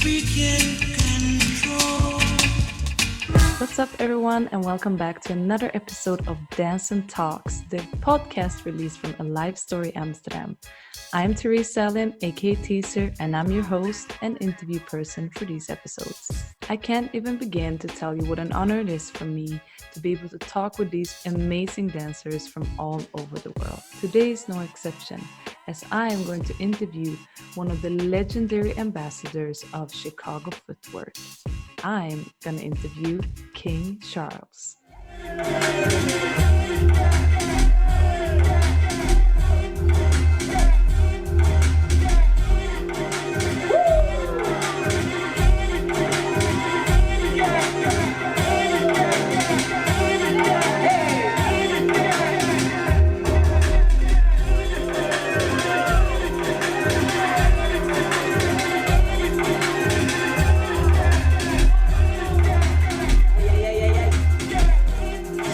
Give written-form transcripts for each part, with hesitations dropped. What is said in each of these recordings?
What's up, everyone, and welcome back to another episode of Dance and Talks, the podcast released from ALiveStory Amsterdam. I'm Therese Salin, aka T-zer, and I'm your host and interview person for these episodes. I can't even begin to tell you what an honor it is for me to be able to talk with these amazing dancers from all over the world. Today is no exception, as I am going to interview one of the legendary ambassadors of Chicago Footwork. I'm going to interview King Charles.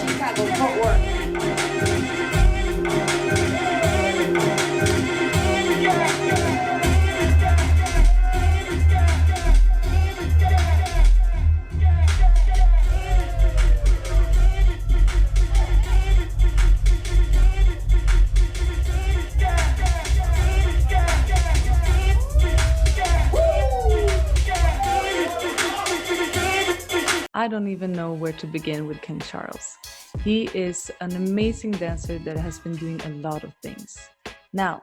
Chicago Footwork. I don't even know where to begin with King Charles. He is an amazing dancer that has been doing a lot of things. Now,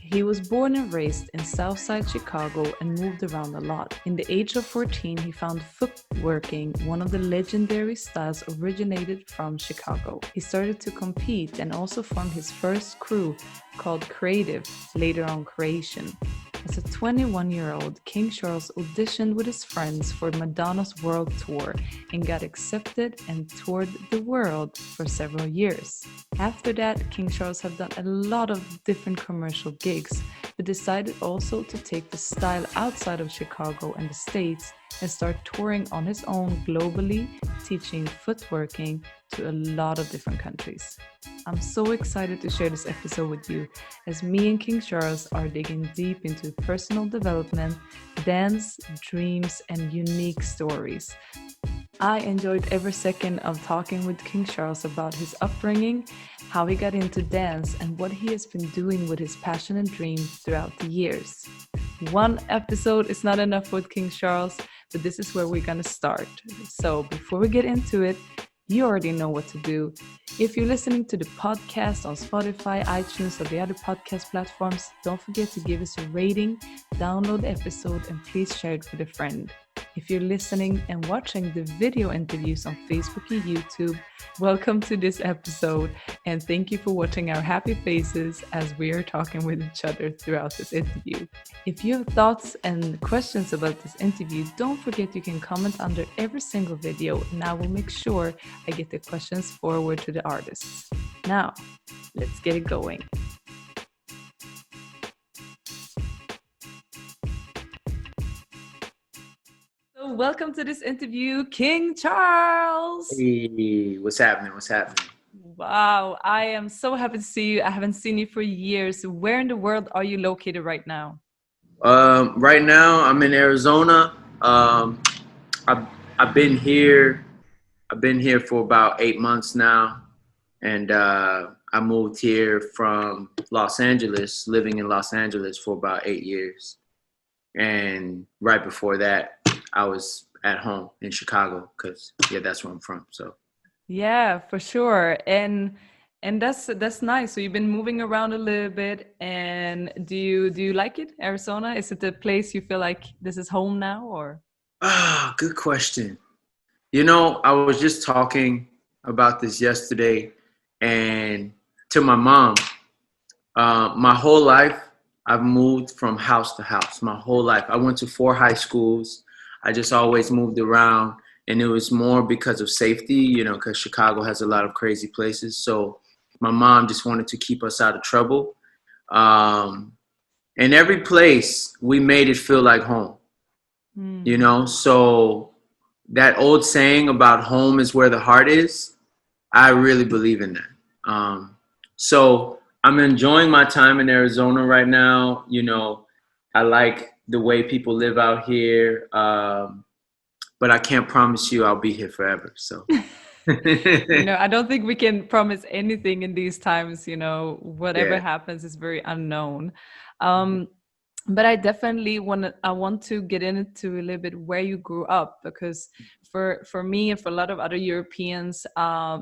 he was born and raised in southside Chicago and moved around a lot. In the age of 14, he found footworking, one of the legendary styles originated from Chicago. He started to compete and also formed his first crew called Creative, later on Creation. As a 21-year-old, King Charles auditioned with his friends for Madonna's world tour and got accepted and toured the world for several years. After that, King Charles have done a lot of different commercial gigs, but decided also to take the style outside of Chicago and the States and start touring on his own globally, teaching footworking to a lot of different countries. I'm so excited to share this episode with you, as me and King Charles are digging deep into personal development, dance, dreams, and unique stories. I enjoyed every second of talking with King Charles about his upbringing, how he got into dance, and what he has been doing with his passion and dream throughout the years. One episode is not enough with King Charles, but this is where we're gonna start. So before we get into it, you already know what to do. If you're listening to the podcast on Spotify, iTunes, or the other podcast platforms, don't forget to give us a rating, download the episode, and please share it with a friend. If you're listening and watching the video interviews on Facebook and YouTube, welcome to this episode, and thank you for watching our happy faces as we are talking with each other throughout this interview. If you have thoughts and questions about this interview, don't forget you can comment under every single video, and I will make sure I get the questions forward to the artists. Now, let's get it going. So welcome to this interview, King Charles. Hey, what's happening? What's happening? Wow, I am so happy to see you. I haven't seen you for years. Where in the world are you located right now? Right now, I'm in Arizona. I've been here. I've been here for about 8 months now, and I moved here from Los Angeles, living in Los Angeles for about 8 years. And right before that, I was at home in Chicago because, yeah, that's where I'm from. So. Yeah, for sure. And that's nice. So you've been moving around a little bit, and do you like it, Arizona? Is it the place you feel like this is home now, or? Good question. You know, I was just talking about this yesterday, and to my mom. My whole life, I've moved from house to house. My whole life, I went to 4 high schools. I just always moved around, and it was more because of safety, you know, because Chicago has a lot of crazy places. So my mom just wanted to keep us out of trouble. And every place, we made it feel like home, you know? So that old saying about home is where the heart is, I really believe in that. So I'm enjoying my time in Arizona right now. You know, I like the way people live out here. But I can't promise you I'll be here forever. So, I don't think we can promise anything in these times. Whatever yeah. happens is very unknown. But I definitely want to get into a little bit where you grew up, because for me and for a lot of other Europeans,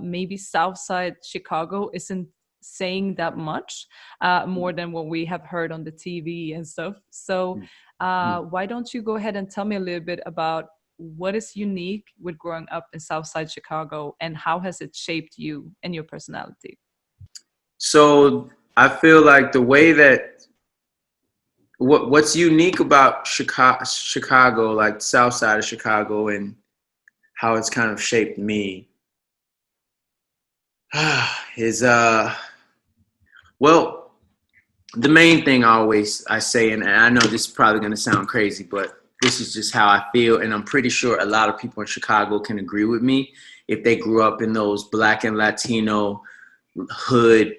maybe Southside Chicago isn't saying that much more than what we have heard on the TV and stuff. So why don't you go ahead and tell me a little bit about what is unique with growing up in Southside Chicago, and how has it shaped you and your personality? So I feel like the way that what's unique about Chicago, like South Side of Chicago, and how it's kind of shaped me, is well, the main thing I say, and I know this is probably going to sound crazy, but this is just how I feel, and I'm pretty sure a lot of people in Chicago can agree with me if they grew up in those Black and Latino hood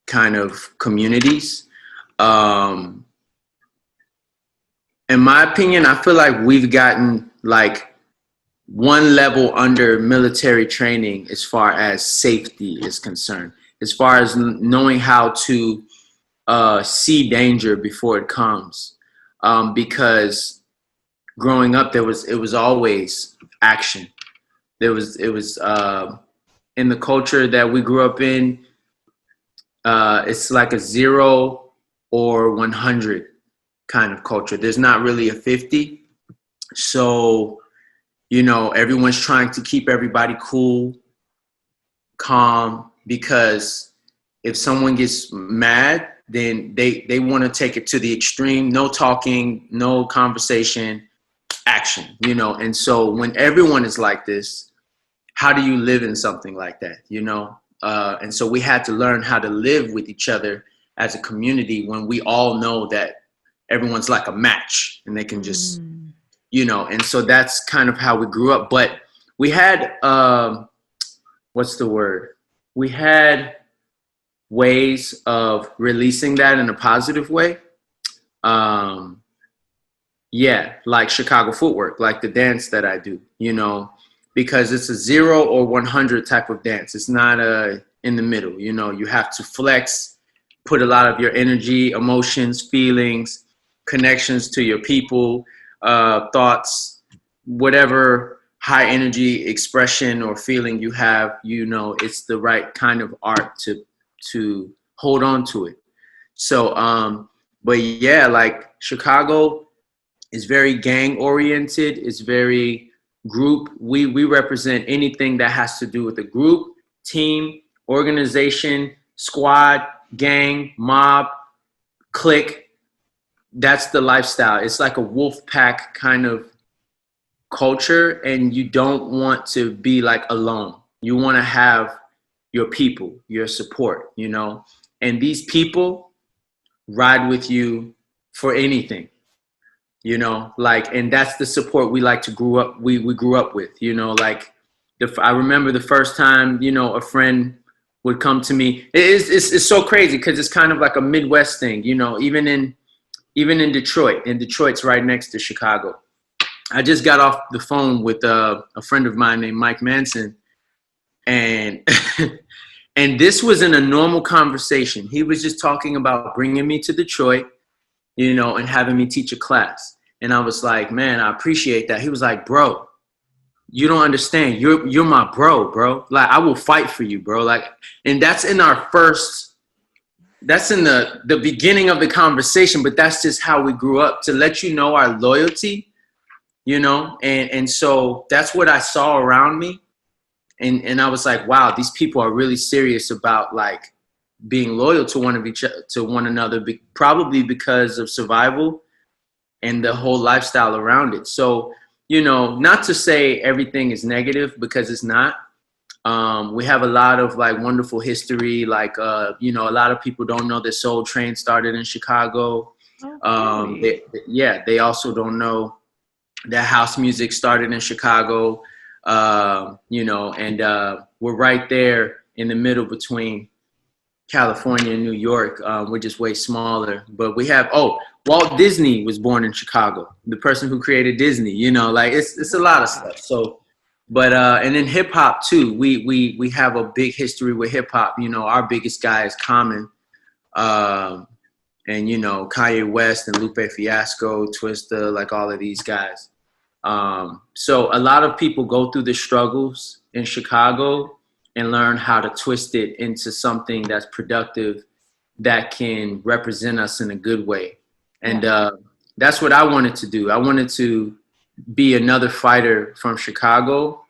kind of communities. In my opinion, I feel like we've gotten like one level under military training as far as safety is concerned, as far as knowing how to see danger before it comes. Because growing up, it was always action. It was in the culture that we grew up in. It's like a 0 or 100 kind of culture. There's not really a 50. So, everyone's trying to keep everybody cool, calm, because if someone gets mad, then they want to take it to the extreme. No talking, no conversation, action, And so when everyone is like this, how do you live in something like that, And so we had to learn how to live with each other as a community when we all know that everyone's like a match and they can just, and so that's kind of how we grew up. But we had, what's the word? We had ways of releasing that in a positive way. Like Chicago Footwork, like the dance that I do, because it's a 0 or 100 type of dance. It's not in the middle, you have to flex, put a lot of your energy, emotions, feelings, connections to your people, thoughts, whatever high energy expression or feeling you have, it's the right kind of art to hold on to it. So, but yeah, like Chicago is very gang oriented. It's very group. We represent anything that has to do with a group, team, organization, squad, gang, mob, clique. That's the lifestyle. It's like a wolf pack kind of culture, and you don't want to be like alone. You want to have your people, your support, and these people ride with you for anything, and that's the support we like to grow up. We grew up with, I remember the first time, a friend would come to me. It's so crazy because it's kind of like a Midwest thing, even in Detroit. And Detroit's right next to Chicago. I just got off the phone with a friend of mine named Mike Manson, and and this was in a normal conversation. He was just talking about bringing me to Detroit, and having me teach a class. And I was like, man, I appreciate that. He was like, bro, you don't understand. You're my bro. Like, I will fight for you, bro. Like, and that's in the beginning of the conversation, but that's just how we grew up, to let you know our loyalty, and so that's what I saw around me. And I was like, wow, these people are really serious about like being loyal to one another, probably because of survival and the whole lifestyle around it. So, not to say everything is negative, because it's not. We have a lot of like wonderful history. Like, a lot of people don't know that Soul Train started in Chicago. Okay. They also don't know that house music started in Chicago. And we're right there in the middle between California and New York. We're just way smaller. But we have, Walt Disney was born in Chicago. The person who created Disney, you know, like it's a lot of stuff. So, but and then hip hop too. We have a big history with hip hop. You know, our biggest guy is Common, and you know Kanye West and Lupe Fiasco, Twista, like all of these guys. So a lot of people go through the struggles in Chicago and learn how to twist it into something that's productive, that can represent us in a good way. And that's what I wanted to do. I wanted to be another fighter from Chicago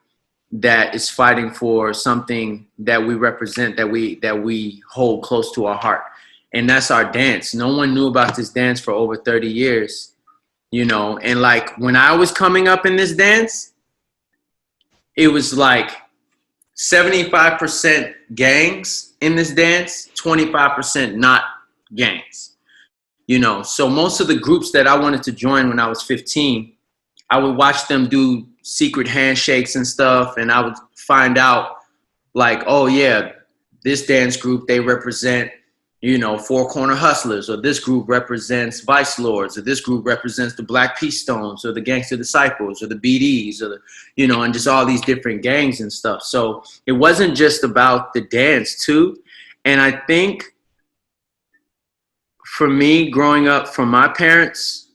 that is fighting for something that we represent, that we hold close to our heart. And that's our dance. No one knew about this dance for over 30 years, you know. And like when I was coming up in this dance, it was like 75% gangs in this dance, 25% not gangs, you know. So most of the groups that I wanted to join when I was 15, I would watch them do secret handshakes and stuff, and I would find out like, oh yeah, this dance group, they represent, you know, Four Corner Hustlers, or this group represents Vice Lords, or this group represents the Black Peace Stones, or the Gangster Disciples, or the BDs, or the, you know, and just all these different gangs and stuff. So it wasn't just about the dance too. And I think for me, growing up from my parents,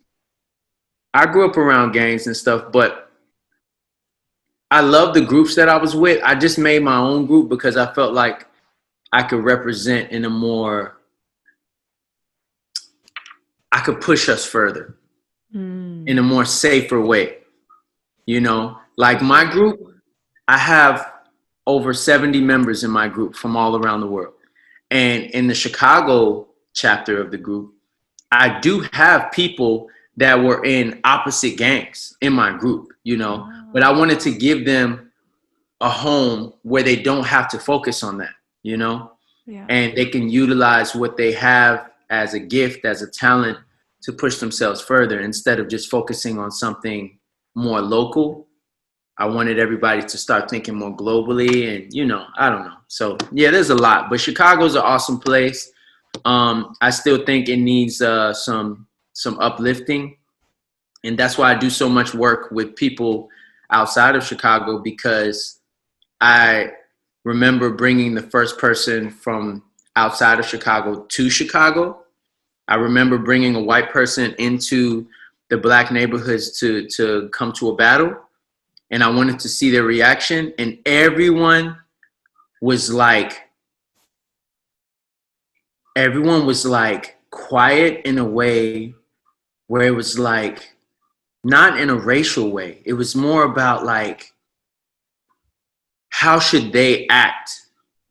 I grew up around gangs and stuff, but I love the groups that I was with. I just made my own group because I felt like I could represent in a more, I could push us further in a more safer way. You know, like my group, I have over 70 members in my group from all around the world. And in the Chicago chapter of the group, I do have people that were in opposite gangs in my group, you know, but I wanted to give them a home where they don't have to focus on that, you know, and they can utilize what they have as a gift, as a talent, to push themselves further instead of just focusing on something more local. I wanted everybody to start thinking more globally, and, you know, I don't know. So yeah, there's a lot, but Chicago's an awesome place. I still think it needs some uplifting, and that's why I do so much work with people outside of Chicago, because I remember bringing the first person from outside of Chicago to Chicago. I remember bringing a white person into the Black neighborhoods to come to a battle, and I wanted to see their reaction, and everyone was like quiet in a way where it was like, not in a racial way. It was more about like, how should they act?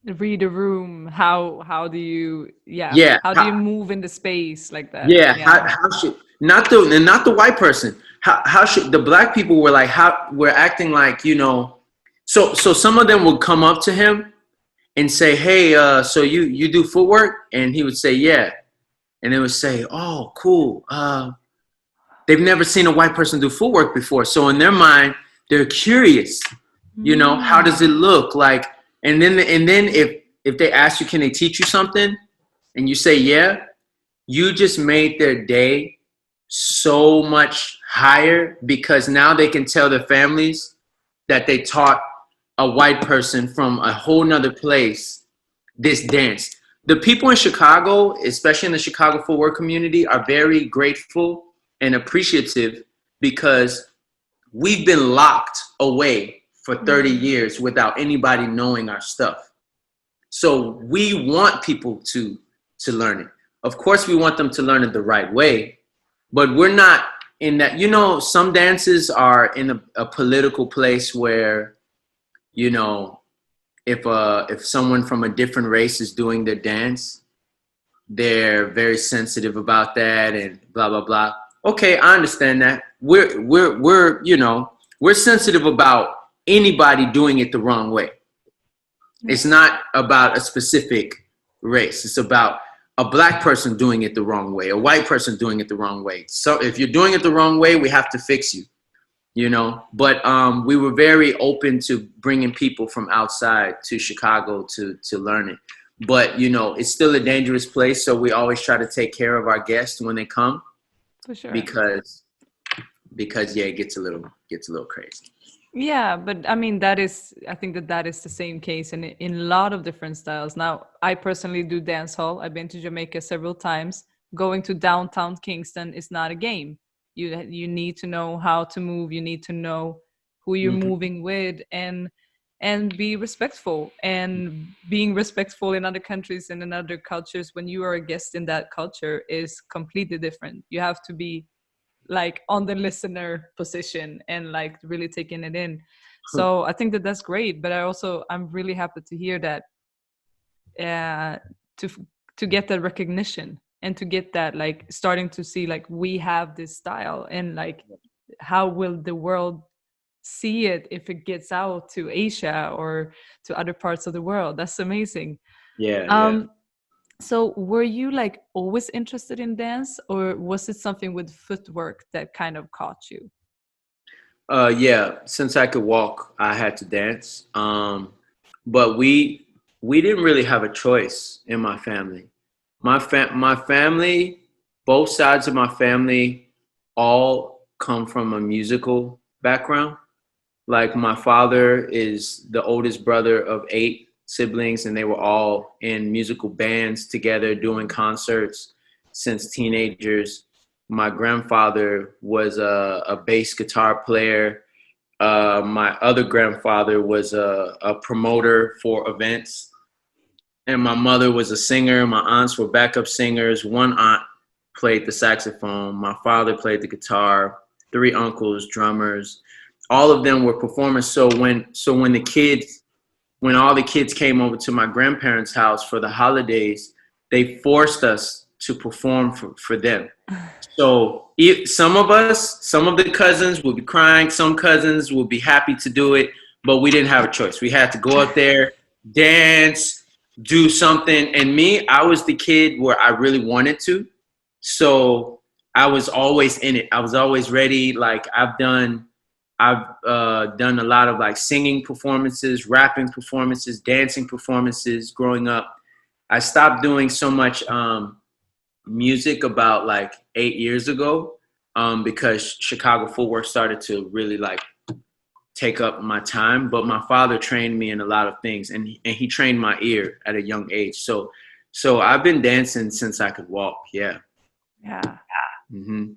Read a room. How do you how do you move in the space like that? How should, not the white person, how should the Black people were like, how we're acting like, you know. So some of them would come up to him and say, hey, so you do footwork? And he would say, yeah. And they would say, oh, cool. They've never seen a white person do footwork before. So in their mind, they're curious, you know, how does it look like? And then if they ask you, can they teach you something? And you say, yeah, you just made their day so much higher, because now they can tell their families that they taught a white person from a whole nother place this dance. The people in Chicago, especially in the Chicago Footwork community, are very grateful and appreciative, because we've been locked away for 30 years without anybody knowing our stuff. So we want people to learn it. Of course, we want them to learn it the right way, but we're not in that, you know, some dances are in a political place where, you know, if someone from a different race is doing their dance, they're very sensitive about that and blah, blah, blah. Okay, I understand that. We're you know, we're sensitive about anybody doing it the wrong way. It's not about a specific race. It's about a Black person doing it the wrong way, a white person doing it the wrong way. So if you're doing it the wrong way, we have to fix you, you know. But we were very open to bringing people from outside to Chicago to learn it. but you know, it's still a dangerous place. So we always try to take care of our guests when they come, For sure. because yeah, it gets a little crazy. Yeah, but I mean, I think that is the same case in a lot of different styles. Now, I personally do dance hall. I've been to Jamaica several times. Going to downtown Kingston is not a game. You need to know how to move. You need to know who you're Mhm. moving with, and be respectful. And being respectful in other countries and in other cultures when you are a guest in that culture is completely different. You have to be like on the listener position and like really taking it in. So I think that that's great, but I'm really happy to hear that, uh to to get that recognition and to get that, like, starting to see like we have this style, and like how will the world see it if it gets out to Asia or to other parts of the world. That's amazing. Yeah, yeah. um so were you like always interested in dance, or was it something with footwork that kind of caught you? Yeah, since I could walk, I had to dance. But we didn't really have a choice in my family. My family, both sides of my family, all come from a musical background. Like my father is the oldest brother of 8 siblings, and they were all in musical bands together doing concerts since teenagers. My grandfather was a bass guitar player. My other grandfather was a promoter for events, and my mother was a singer. My aunts were backup singers. One aunt played the saxophone. My father played the guitar. 3 uncles, drummers. All of them were performers. When all the kids came over to my grandparents' house for the holidays, they forced us to perform for them. So some of the cousins would be crying, some cousins would be happy to do it, but we didn't have a choice. We had to go up there, dance, do something. And me, I was the kid where I really wanted to. So I was always in it. I was always ready. Like I've done a lot of like singing performances, rapping performances, dancing performances growing up. I stopped doing so much music about like 8 years ago, because Chicago Footwork started to really like take up my time. But my father trained me in a lot of things, and he trained my ear at a young age. So I've been dancing since I could walk. Yeah. Yeah. Hmm.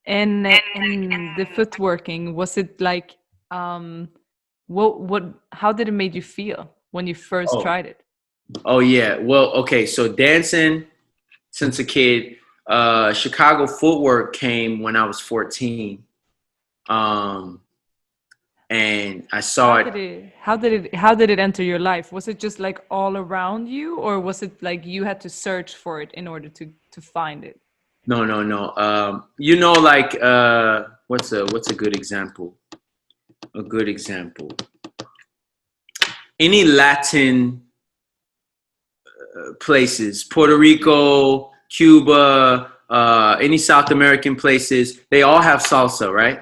And the footworking, was it like, um what how did it make you feel when you first Oh, tried it? oh yeah. Well, okay. So dancing since a kid. Chicago Footwork came when I was 14. Um, and I saw it. How did it enter your life? Was it just like all around you, or was it like you had to search for it in order to find it? No, no, no. You know, like what's a good example? A good example. Any Latin places, Puerto Rico, Cuba, any South American places, they all have salsa, right?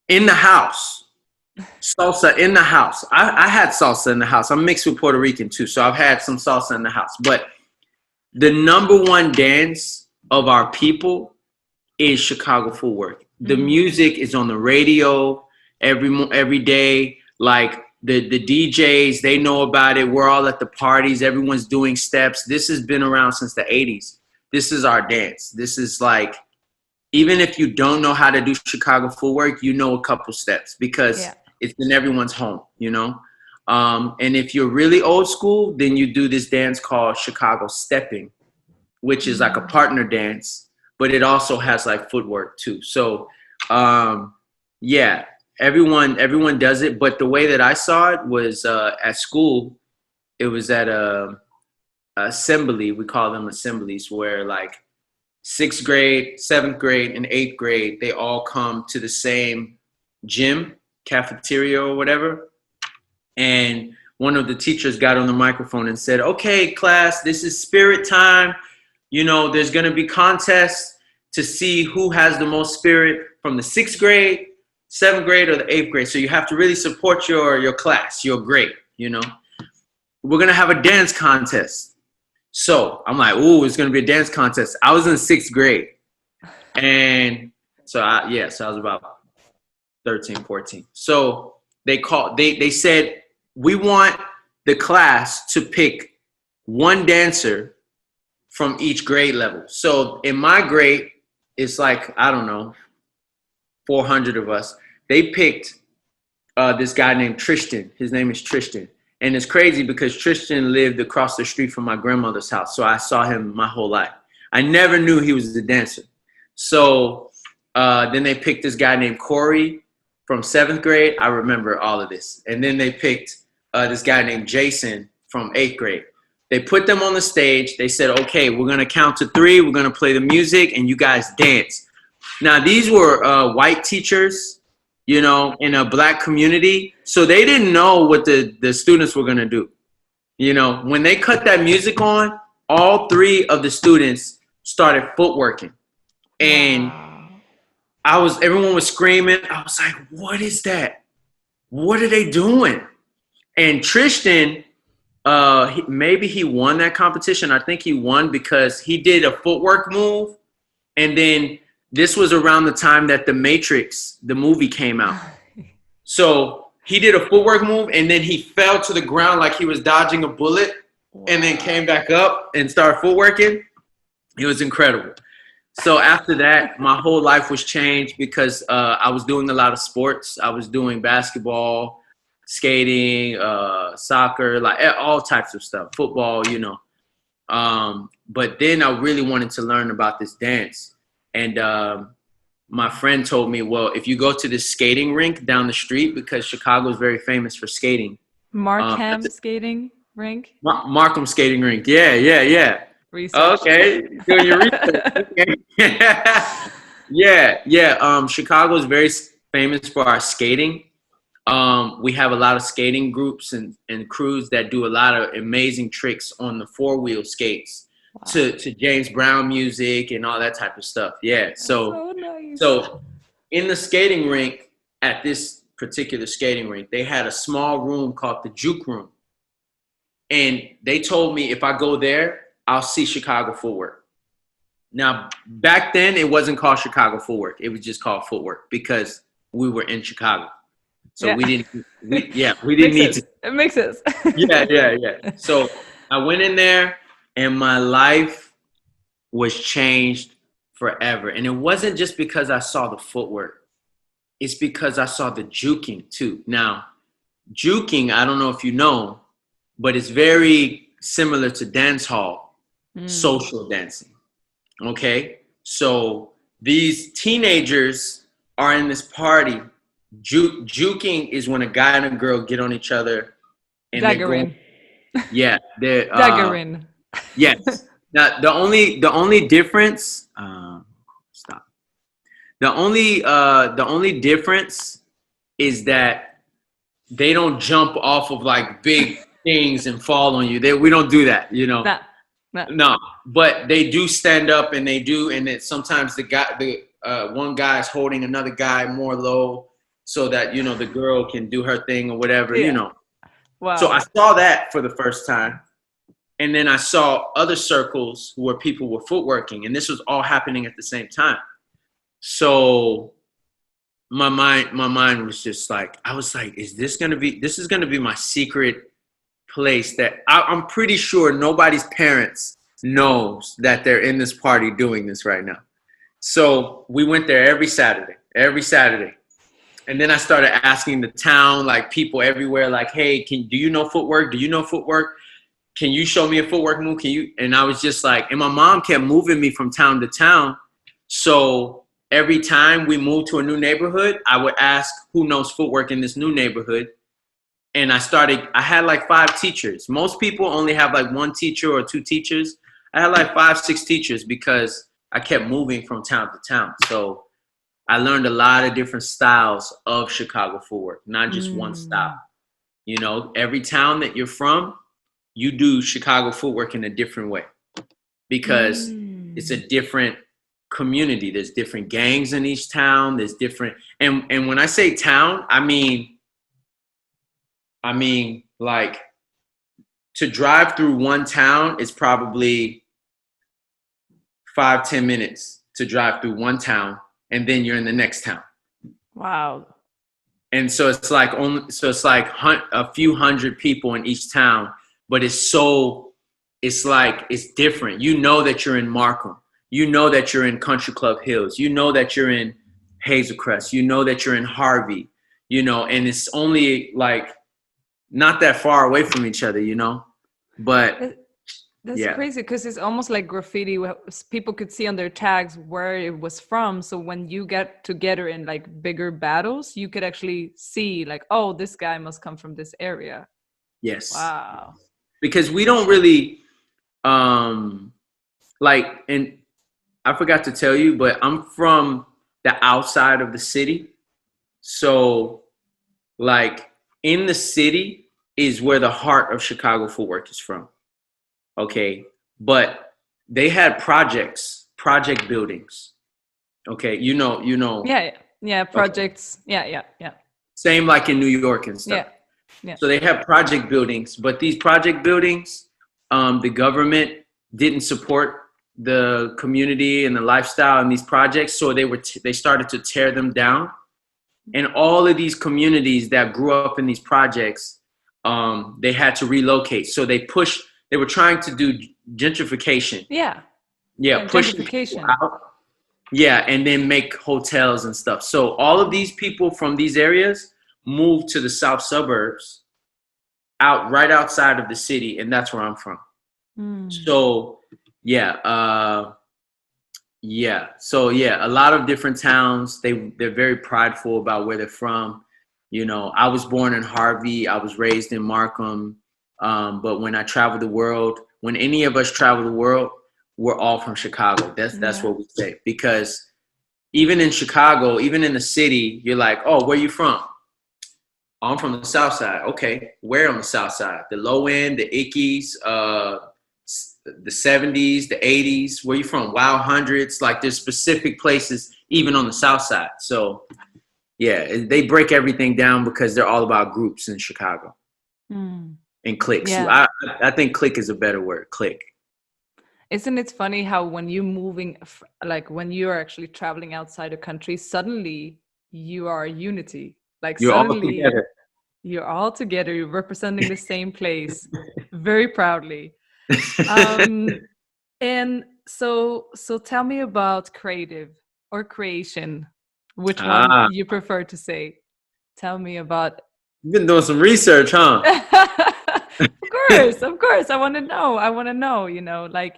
In the house. Salsa in the house. I had salsa in the house. I'm mixed with Puerto Rican too, so I've had some salsa in the house. But the number one dance of our people is Chicago Footwork. The music is on the radio every day. Like the DJs, they know about it. We're all at the parties. Everyone's doing steps. This has been around since the 80s. This is our dance. This is like, even if you don't know how to do Chicago Footwork, you know a couple steps because Yeah. it's in everyone's home, you know? And if you're really old school, then you do this dance called Chicago Stepping, which is like a partner dance, but it also has like footwork too. So, yeah, everyone does it. But the way that I saw it was at school. It was at a assembly. We call them assemblies, where like 6th grade, 7th grade, and 8th grade, they all come to the same gym, cafeteria or whatever. And one of the teachers got on the microphone and said, "Okay, class, this is spirit time. You know, there's going to be contests to see who has the most spirit from the 6th grade, 7th grade, or the 8th grade. So you have to really support your class, your grade, you know." we're going to have a dance contest. So I'm like, ooh, it's going to be a dance contest. I was in 6th grade. And so I was about 13, 14. So they said, we want the class to pick one dancer from each grade level. So in my grade, it's like, I don't know, 400 of us. They picked this guy named Tristan. His name is Tristan. And it's crazy because Tristan lived across the street from my grandmother's house. So I saw him my whole life. I never knew he was a dancer. So then they picked this guy named Corey from 7th grade. I remember all of this. And then they picked this guy named Jason from 8th grade. They put them on the stage. They said, okay, we're going to count to 3. We're going to play the music and you guys dance. Now, these were white teachers, you know, in a black community. So they didn't know what the students were going to do. You know, when they cut that music on, all 3 of the students started footworking. And everyone was screaming. I was like, what is that? What are they doing? And Tristan, maybe he won that competition. I think he won because he did a footwork move. And then this was around the time that The Matrix, the movie, came out. So he did a footwork move and then he fell to the ground like he was dodging a bullet and then came back up and started footworking. It was incredible. So after that, my whole life was changed because I was doing a lot of sports. I was doing basketball, skating, soccer, like all types of stuff, football, you know. But then I really wanted to learn about this dance. And my friend told me, well, if you go to this skating rink down the street, because Chicago is very famous for skating. Markham skating rink? Markham skating rink. Yeah. Research. Okay, doing your research. Okay. Yeah. Chicago is very famous for our skating. We have a lot of skating groups and crews that do a lot of amazing tricks on the 4-wheel skates. Wow. To James Brown music and all that type of stuff. Yeah. So nice. So in the skating rink, at this particular skating rink, they had a small room called the juke room. And they told me if I go there, I'll see Chicago Footwork. Now, back then, it wasn't called Chicago Footwork. It was just called Footwork because we were in Chicago. So we didn't need to. It makes sense. Yeah. So I went in there. And my life was changed forever. And it wasn't just because I saw the footwork. It's because I saw the juking too. Now, juking, I don't know if you know, but it's very similar to dance hall, social dancing. Okay? So these teenagers are in this party. Juking is when a guy and a girl get on each other. And Daggering. Yeah. They're Daggering. Yes. Now the only difference. Stop. The only difference is that they don't jump off of like big things and fall on you. We don't do that. You know. No. But they do stand up and they do, and then sometimes one guy is holding another guy more low so that you know the girl can do her thing or whatever. Yeah. You know. Wow. So I saw that for the first time. And then I saw other circles where people were footworking, and this was all happening at the same time. So my mind was just like, I was like, this is going to be my secret place that I'm pretty sure nobody's parents knows that they're in this party doing this right now. So we went there every Saturday. And then I started asking the town, like people everywhere, like, hey, do you know footwork? Do you know footwork? Can you show me a footwork move? And I was just like, and my mom kept moving me from town to town. So every time we moved to a new neighborhood, I would ask who knows footwork in this new neighborhood. And I had like 5 teachers. Most people only have like 1 teacher or 2 teachers. I had like 5, 6 teachers because I kept moving from town to town. So I learned a lot of different styles of Chicago footwork, not just one style. You know, every town that you're from, you do Chicago footwork in a different way because it's a different community. There's different gangs in each town. There's different, and when I say town, I mean like to drive through one town is probably 5-10 minutes to drive through one town, and then you're in the next town. Wow. And so it's like a few hundred people in each town, but it's different. You know that you're in Markham. You know that you're in Country Club Hills. You know that you're in Hazelcrest. You know that you're in Harvey, and it's only like not that far away from each other, but that's yeah. crazy, because it's almost like graffiti. People could see on their tags where it was from. So when you get together in like bigger battles, you could actually see like, oh, this guy must come from this area. Yes. Wow. Because we don't really, and I forgot to tell you, but I'm from the outside of the city. So like in the city is where the heart of Chicago Footwork is from. Okay. But they had project buildings. Okay. Yeah. Projects. Okay. Yeah. Same like in New York and stuff. Yeah. So they have project buildings, but these project buildings, the government didn't support the community and the lifestyle in these projects. So they started to tear them down. And all of these communities that grew up in these projects, they had to relocate. So they were trying to do gentrification. Yeah, pushing people out. Yeah, and then make hotels and stuff. So all of these people from these areas moved to the south suburbs, right outside of the city, and that's where I'm from. So a lot of different towns. They're very prideful about where they're from. I was born in Harvey. I was raised in Markham. But when I travel the world, when any of us travel the world, we're all from Chicago. That's what we say. Because even in Chicago, even in the city, you're like, oh, where you from? Oh, I'm from the south side. Okay, where on the south side? The low end, the Ickies, the 70s, the 80s. Where you from? Wild Hundreds. Like there's specific places even on the south side. So yeah, they break everything down because they're all about groups in Chicago and cliques. Yeah. I think clique is a better word. Clique. Isn't it funny how when when you are actually traveling outside the country, suddenly you are unity. Like You're all suddenly together. you're all together. You're representing the same place very proudly. And so tell me about creative or creation. Which one you prefer to say? Tell me about. You've been doing some research, huh? Of course. I want to know, like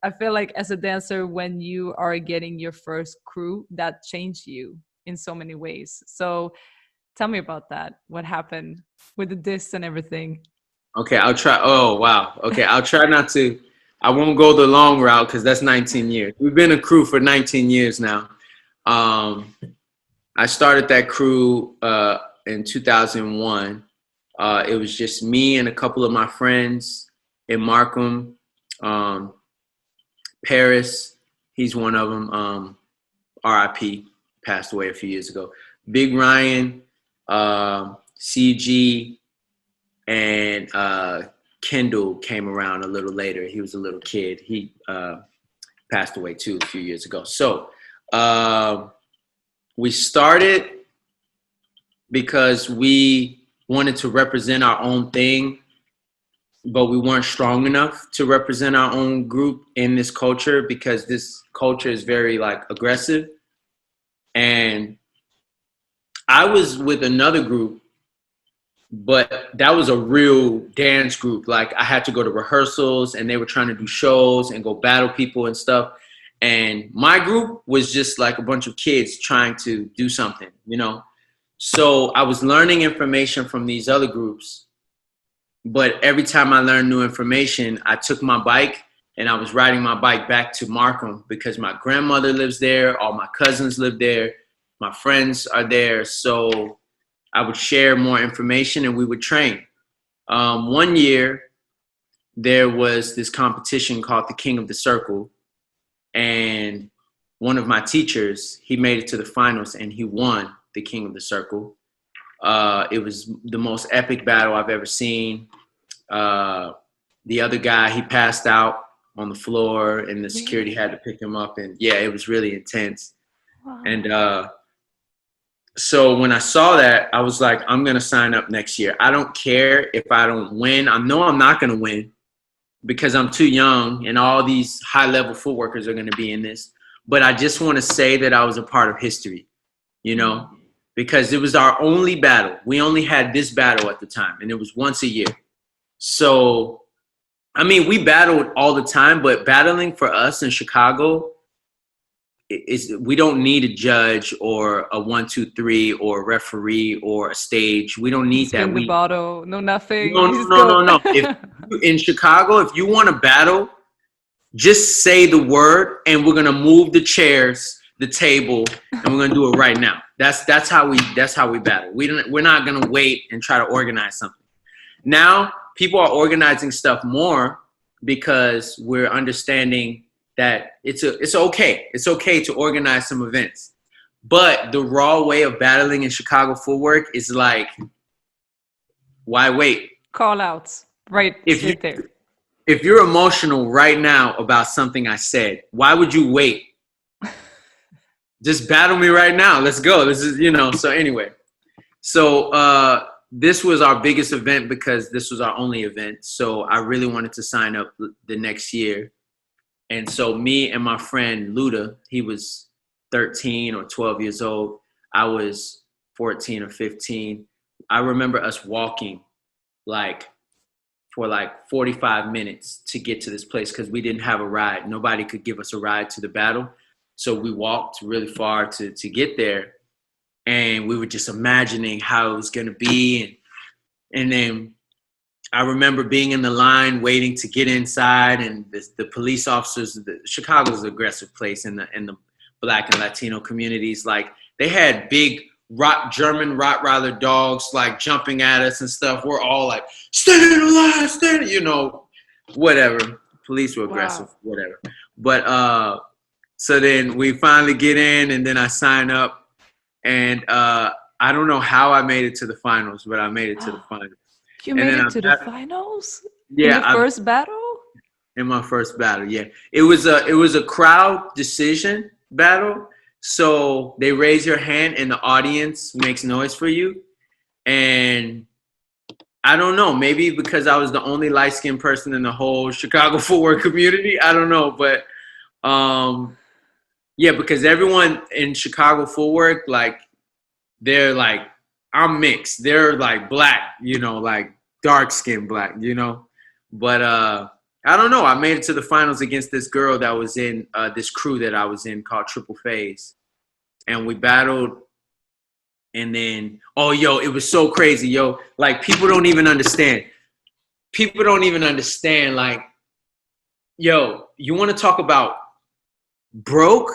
I feel like as a dancer, when you are getting your first crew, that changed you in so many ways. So tell me about that. What happened with the discs and everything? Okay, I'll try. Oh, wow. Okay, I'll try not to. I won't go the long route because that's 19 years. We've been a crew for 19 years now. I started that crew in 2001. It was just me and a couple of my friends in Markham. Paris, he's one of them. RIP, passed away a few years ago. Big Ryan, CG, and Kendall came around a little later. He was a little kid. He passed away too a few years ago. So we started because we wanted to represent our own thing, but we weren't strong enough to represent our own group in this culture because this culture is very like aggressive. And I was with another group, but that was a real dance group. Like I had to go to rehearsals and they were trying to do shows and go battle people and stuff. And my group was just like a bunch of kids trying to do something, So I was learning information from these other groups. But every time I learned new information, I took my bike and I was riding my bike back to Markham because my grandmother lives there. All my cousins live there. My friends are there. So I would share more information and we would train. One year, there was this competition called the King of the Circle. And one of my teachers, he made it to the finals and he won the King of the Circle. It was the most epic battle I've ever seen. The other guy, he passed out on the floor, and the security had to pick him up. And yeah, it was really intense. Wow. And so when I saw that, I was like, I'm going to sign up next year. I don't care if I don't win. I know I'm not going to win because I'm too young, and all these high-level footworkers are going to be in this. But I just want to say that I was a part of history, you know, because it was our only battle. We only had this battle at the time, and it was once a year. So, I mean, we battled all the time, but battling for us in Chicago is, we don't need a judge or a 1, 2, 3 or a referee or a stage. We don't need that. Spin the bottle, no nothing. No. In Chicago, if you want to battle, just say the word, and we're gonna move the chairs, the table, and we're gonna do it right now. That's how we battle. We're not gonna wait and try to organize something. Now people are organizing stuff more because we're understanding that it's okay. It's okay to organize some events. But the raw way of battling in Chicago Footwork is like, why wait? Call outs. Right. There. If you're emotional right now about something I said, why would you wait? Just battle me right now. Let's go. This is, so anyway. So this was our biggest event because this was our only event. So I really wanted to sign up the next year. And so me and my friend Luda, he was 13 or 12 years old. I was 14 or 15. I remember us walking for 45 minutes to get to this place because we didn't have a ride. Nobody could give us a ride to the battle. So we walked really far to get there. And we were just imagining how it was going to be. And then I remember being in the line waiting to get inside, and the police officers, Chicago's an aggressive place in the Black and Latino communities. Like, they had big German Rottweiler dogs like jumping at us and stuff. We're all like, stay alive, whatever. Police were aggressive, whatever. But so then we finally get in, and then I sign up, and I don't know how I made it to the finals, but I made it to the finals. You made it to the finals? Yeah. In your first battle? In my first battle, yeah. It was a crowd decision battle. So they raise your hand and the audience makes noise for you. And I don't know, maybe because I was the only light-skinned person in the whole Chicago Footwork community. I don't know, but yeah, because everyone in Chicago Footwork, like, they're like, I'm mixed. They're like black, like dark-skinned black, But I don't know. I made it to the finals against this girl that was in this crew that I was in called Triple Phase. And we battled. And then, it was so crazy, Like, people don't even understand. Like, you want to talk about broke?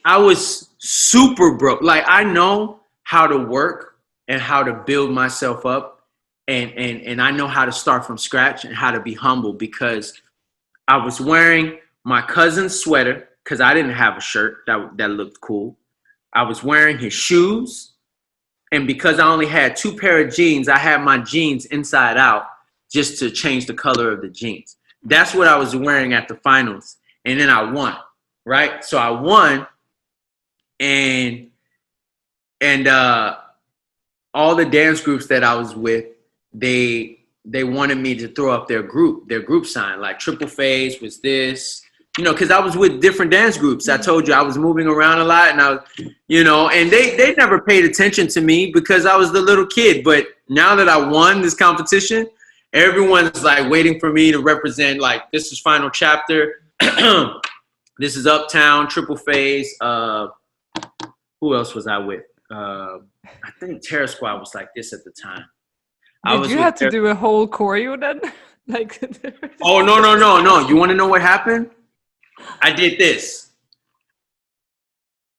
I was super broke. Like, I know how to work and how to build myself up. And I know how to start from scratch and how to be humble, because I was wearing my cousin's sweater because I didn't have a shirt that looked cool. I was wearing his shoes. And because I only had 2 pair of jeans, I had my jeans inside out just to change the color of the jeans. That's what I was wearing at the finals. And then I won, right? So I won, and all the dance groups that I was with, they wanted me to throw up their group sign. Like, Triple Phase was this, because I was with different dance groups. I told you I was moving around a lot, and I was, and they never paid attention to me because I was the little kid. But now that I won this competition, everyone's like waiting for me to represent, like, this is Final Chapter. This is Uptown, Triple Phase. Who else was I with? I think Terror Squad was like this at the time. Did you have to do a whole choreo then? Like, oh, no. You want to know what happened? I did this.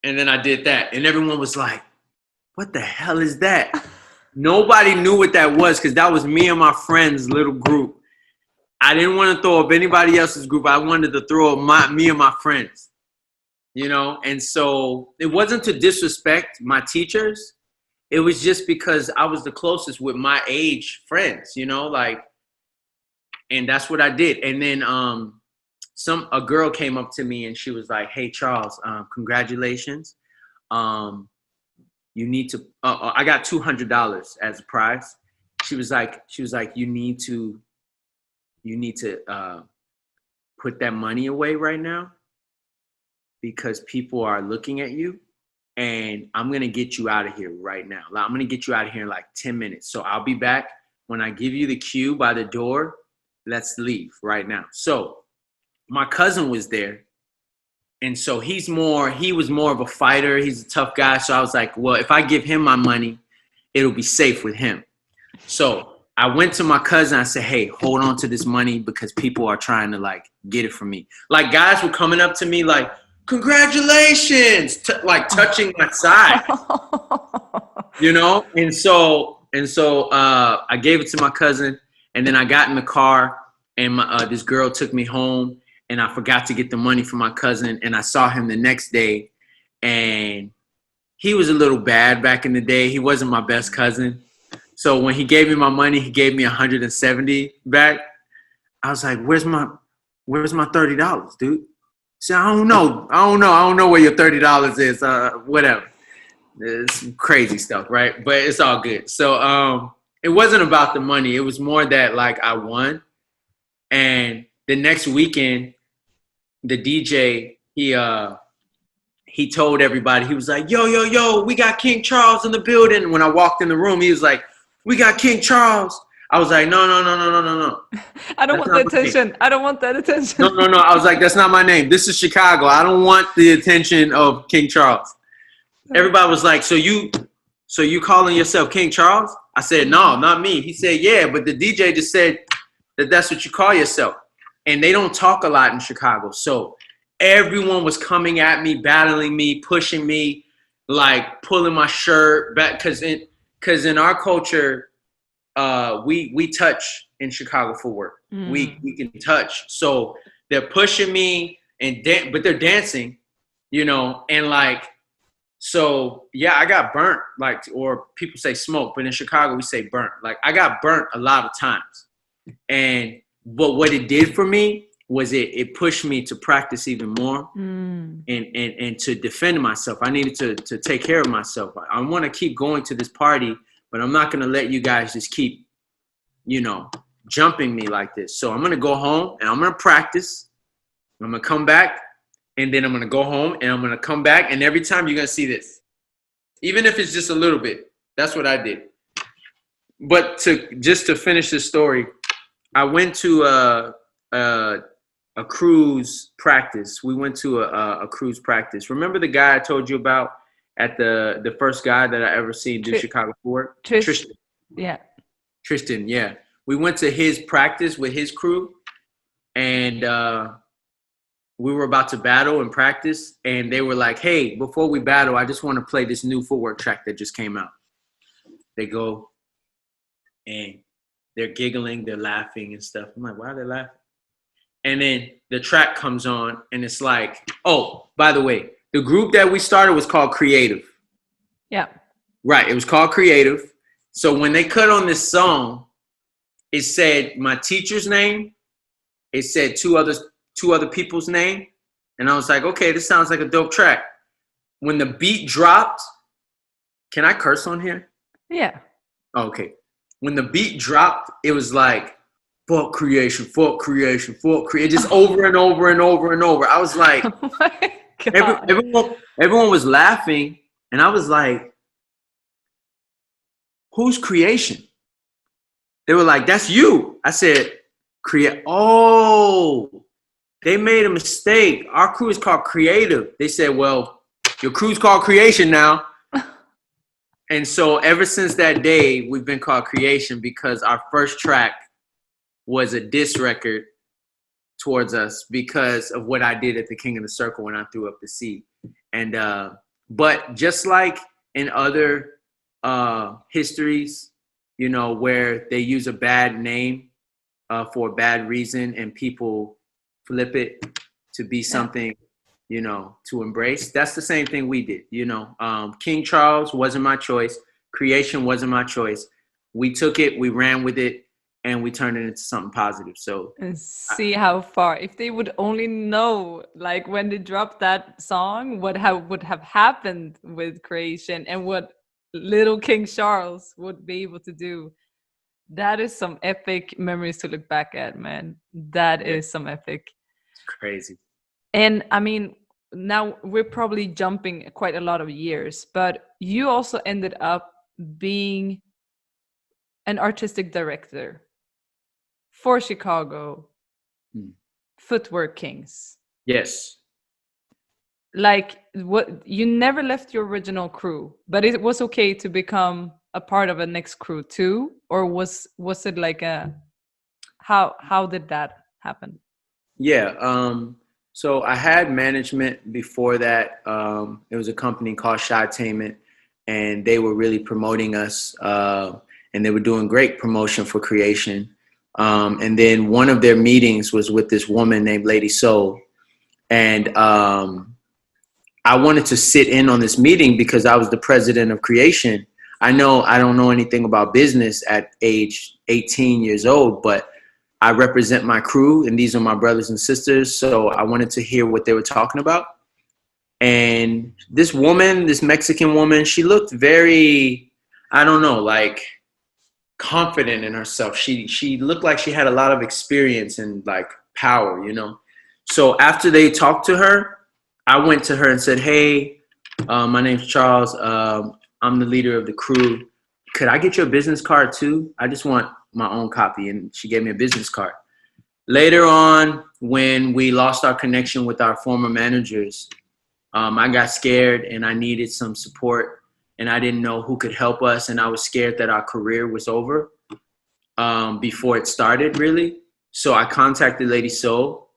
And then I did that. And everyone was like, what the hell is that? Nobody knew what that was because that was me and my friends' little group. I didn't want to throw up anybody else's group. I wanted to throw up me and my friends. And so it wasn't to disrespect my teachers. It was just because I was the closest with my age friends, like, And that's what I did. And then a girl came up to me and she was like, "Hey Charles, congratulations. You need to I got $200 as a prize." She was like, you need to put that money away right now because people are looking at you, and I'm gonna get you out of here right now. I'm gonna get you out of here in like 10 minutes. So I'll be back when I give you the cue by the door. Let's leave right now. So my cousin was there. And so he was more of a fighter. He's a tough guy. So I was like, well, if I give him my money, it'll be safe with him. So I went to my cousin. I said, hey, hold on to this money because people are trying to like get it from me. Like guys were coming up to me like, congratulations, like touching my side, you know? And so I gave it to my cousin, and then I got in the car, and this girl took me home. And I forgot to get the money from my cousin. And I saw him the next day. And he was a little bad back in the day. He wasn't my best cousin. So when he gave me my money, he gave me $170 back. I was like, where's my $30, dude? He said, I don't know where your $30 is. Whatever. It's crazy stuff, right? But it's all good. So it wasn't about the money. It was more that like I won. And the next weekend, the DJ, he told everybody, he was like, yo, we got King Charles in the building. And when I walked in the room, he was like, we got King Charles. I was like, no. I don't want the attention. I don't want that attention. No. I was like, that's not my name. This is Chicago. I don't want the attention of King Charles. Everybody was like, so you calling yourself King Charles? I said, no, not me. He said, yeah, but the DJ just said that that's what you call yourself. And they don't talk a lot in Chicago. So everyone was coming at me, battling me, pushing me, like pulling my shirt back. Because in our culture, we touch in Chicago Footwork. We can touch. So they're pushing me, but they're dancing, you know, and like, so yeah, I got burnt, like, or people say smoke, but in Chicago we say burnt. Like I got burnt a lot of times. But what it did for me was it pushed me to practice even more and to defend myself. I needed to take care of myself. I want to keep going to this party, but I'm not going to let you guys just keep, you know, jumping me like this. So I'm going to go home and I'm going to practice. I'm going to come back, and then I'm going to go home and I'm going to come back. And every time you're going to see this, even if it's just a little bit. That's what I did. But to finish the story, I went to a cruise practice. We went to a cruise practice. Remember the guy I told you about at the first guy that I ever seen do Chicago Footwork? Tristan. Yeah. Tristan, yeah. We went to his practice with his crew, and we were about to battle and practice, and they were like, hey, before we battle, I just want to play this new footwork track that just came out. They go, and they're giggling, they're laughing and stuff. I'm like, why are they laughing? And then the track comes on, and it's like, oh, by the way, the group that we started was called Creative. Yeah. Right, it was called Creative. So when they cut on this song, it said my teacher's name, it said two other people's name, and I was like, okay, this sounds like a dope track. When the beat dropped, can I curse on here? Yeah. Okay. When the beat dropped, it was like, fuck creation, just over and over and over and over. I was like, Oh my God. everyone was laughing, and I was like, who's creation? They were like, that's you. I said, oh, they made a mistake. Our crew is called Creative. They said, well, your crew's called Creation now. And so ever since that day, we've been called Creation because our first track was a diss record towards us because of what I did at the King of the Circle when I threw up the C. And but just like in other histories, you know, where they use a bad name for a bad reason and people flip it to be something, you know, to embrace. That's the same thing we did, you know. King Charles wasn't my choice. Creation wasn't my choice. We took it, we ran with it, and we turned it into something positive. So And see how far, if they would only know, like when they dropped that song, what would have happened with creation and what little King Charles would be able to do. That is some epic memories to look back at, man. That is some epic. it's crazy. And I mean, now we're probably jumping quite a lot of years, but you also ended up being an artistic director for Chicago Footwork Kings. Yes. Like, what, you never left your original crew, but it was okay to become a part of a next crew too, or was it like a how did that happen? Yeah. So I had management before that. It was a company called Shytainment, and they were really promoting us, and they were doing great promotion for creation. And then one of their meetings was with this woman named Lady Soul, and I wanted to sit in on this meeting because I was the president of creation. I don't know anything about business at age 18 years old, but I represent my crew and these are my brothers and sisters. So I wanted to hear what they were talking about. And this woman, this Mexican woman, she looked very, I don't know, like confident in herself. She looked like she had a lot of experience and like power, you know? So after they talked to her, I went to her and said, hey, my name's Charles. I'm the leader of the crew. Could I get your business card too? I just want my own copy. And she gave me a business card. Later on, when we lost our connection with our former managers, I got scared and I needed some support and I didn't know who could help us. And I was scared that our career was over before it started, really. So I contacted Lady Soul.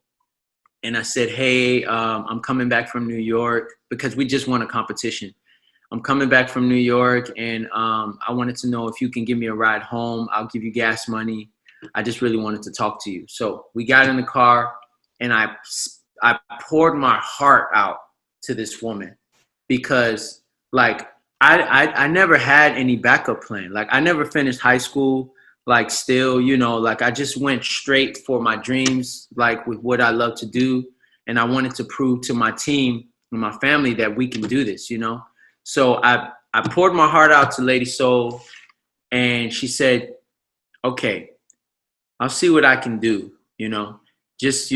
And I said, hey, I'm coming back from New York because we just won a competition. I'm coming back from New York and I wanted to know if you can give me a ride home. I'll give you gas money. I just really wanted to talk to you. So we got in the car and I poured my heart out to this woman because like I never had any backup plan. Like I never finished high school. Like still, you know, like I just went straight for my dreams, like with what I love to do. And I wanted to prove to my team and my family that we can do this, you know? So I poured my heart out to Lady Soul and she said, okay, I'll see what I can do, you know, just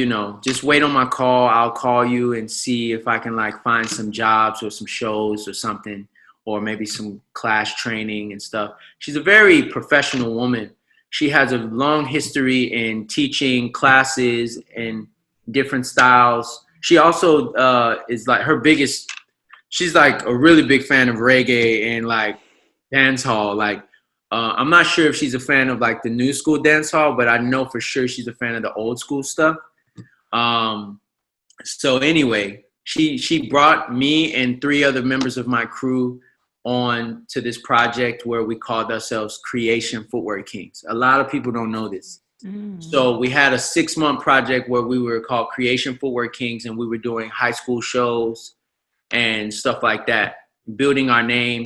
wait on my call. I'll call you and see if I can like find some jobs or some shows or something, or maybe some class training and stuff. She's a very professional woman. She has a long history in teaching classes in different styles. She also is like she's like a really big fan of reggae and like dance hall. Like I'm not sure if she's a fan of like the new school dance hall, but I know for sure she's a fan of the old school stuff. So anyway, she brought me and 3 other members of my crew on to this project where we called ourselves Creation Footwork Kings. A lot of people don't know this. So we had a 6-month project where we were called Creation Footwork Kings and we were doing high school shows and stuff like that, building our name.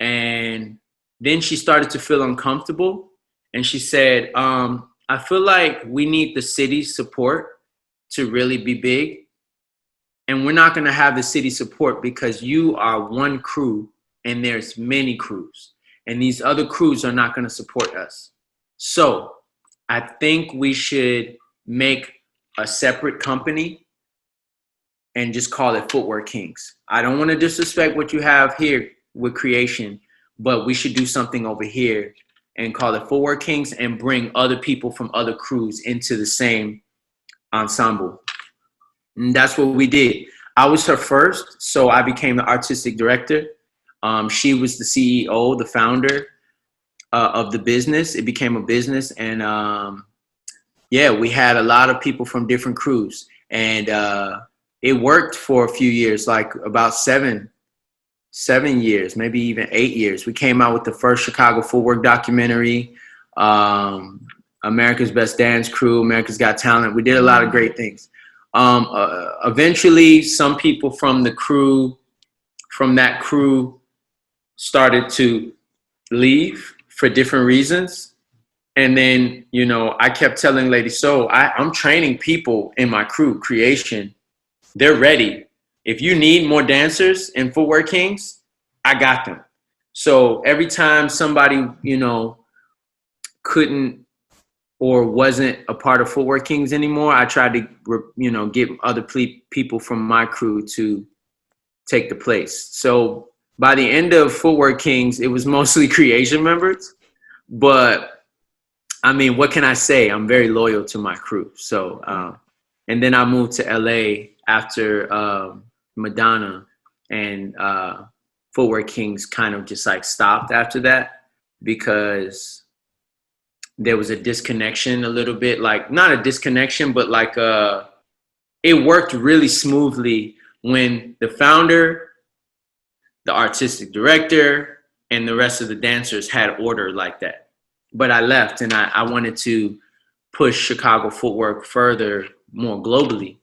And then she started to feel uncomfortable and she said, I feel like we need the city's support to really be big. And we're not going to have the city support because you are one crew and there's many crews. And these other crews are not going to support us. So I think we should make a separate company and just call it Footwork Kings. I don't want to disrespect what you have here with creation, but we should do something over here and call it Footwork Kings and bring other people from other crews into the same ensemble. And that's what we did. I was her first, so I became the artistic director. She was the CEO, the founder of the business. It became a business, and yeah, we had a lot of people from different crews, and it worked for a few years, like about seven years, maybe even 8 years. We came out with the first Chicago Footwork documentary, America's Best Dance Crew, America's Got Talent. We did a lot of great things. Eventually, some people from that crew started to leave for different reasons. And then, you know, I kept telling Lady So, I'm training people in my crew, creation. They're ready. If you need more dancers in Footwork Kings, I got them. So every time somebody, you know, couldn't or wasn't a part of Footwork Kings anymore, I tried to, you know, get other people from my crew to take the place. So by the end of Footwork Kings, it was mostly creation members. But I mean, what can I say? I'm very loyal to my crew. So, and then I moved to LA after Madonna, and Footwork Kings kind of just like stopped after that because there was a disconnection a little bit, like not a disconnection, but like it worked really smoothly when the founder, the artistic director, and the rest of the dancers had order like that. But I left, and I wanted to push Chicago Footwork further, more globally,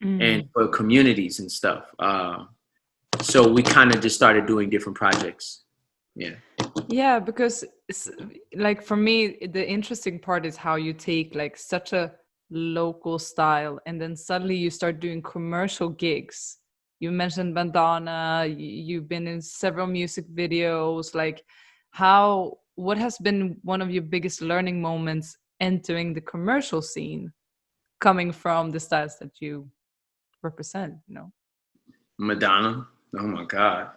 and for communities and stuff. So we kind of just started doing different projects. Yeah, because it's, like for me, the interesting part is how you take like such a local style and then suddenly you start doing commercial gigs. You mentioned Madonna, you've been in several music videos. Like, what has been one of your biggest learning moments entering the commercial scene, coming from the styles that you represent, you know? Madonna. Oh my God.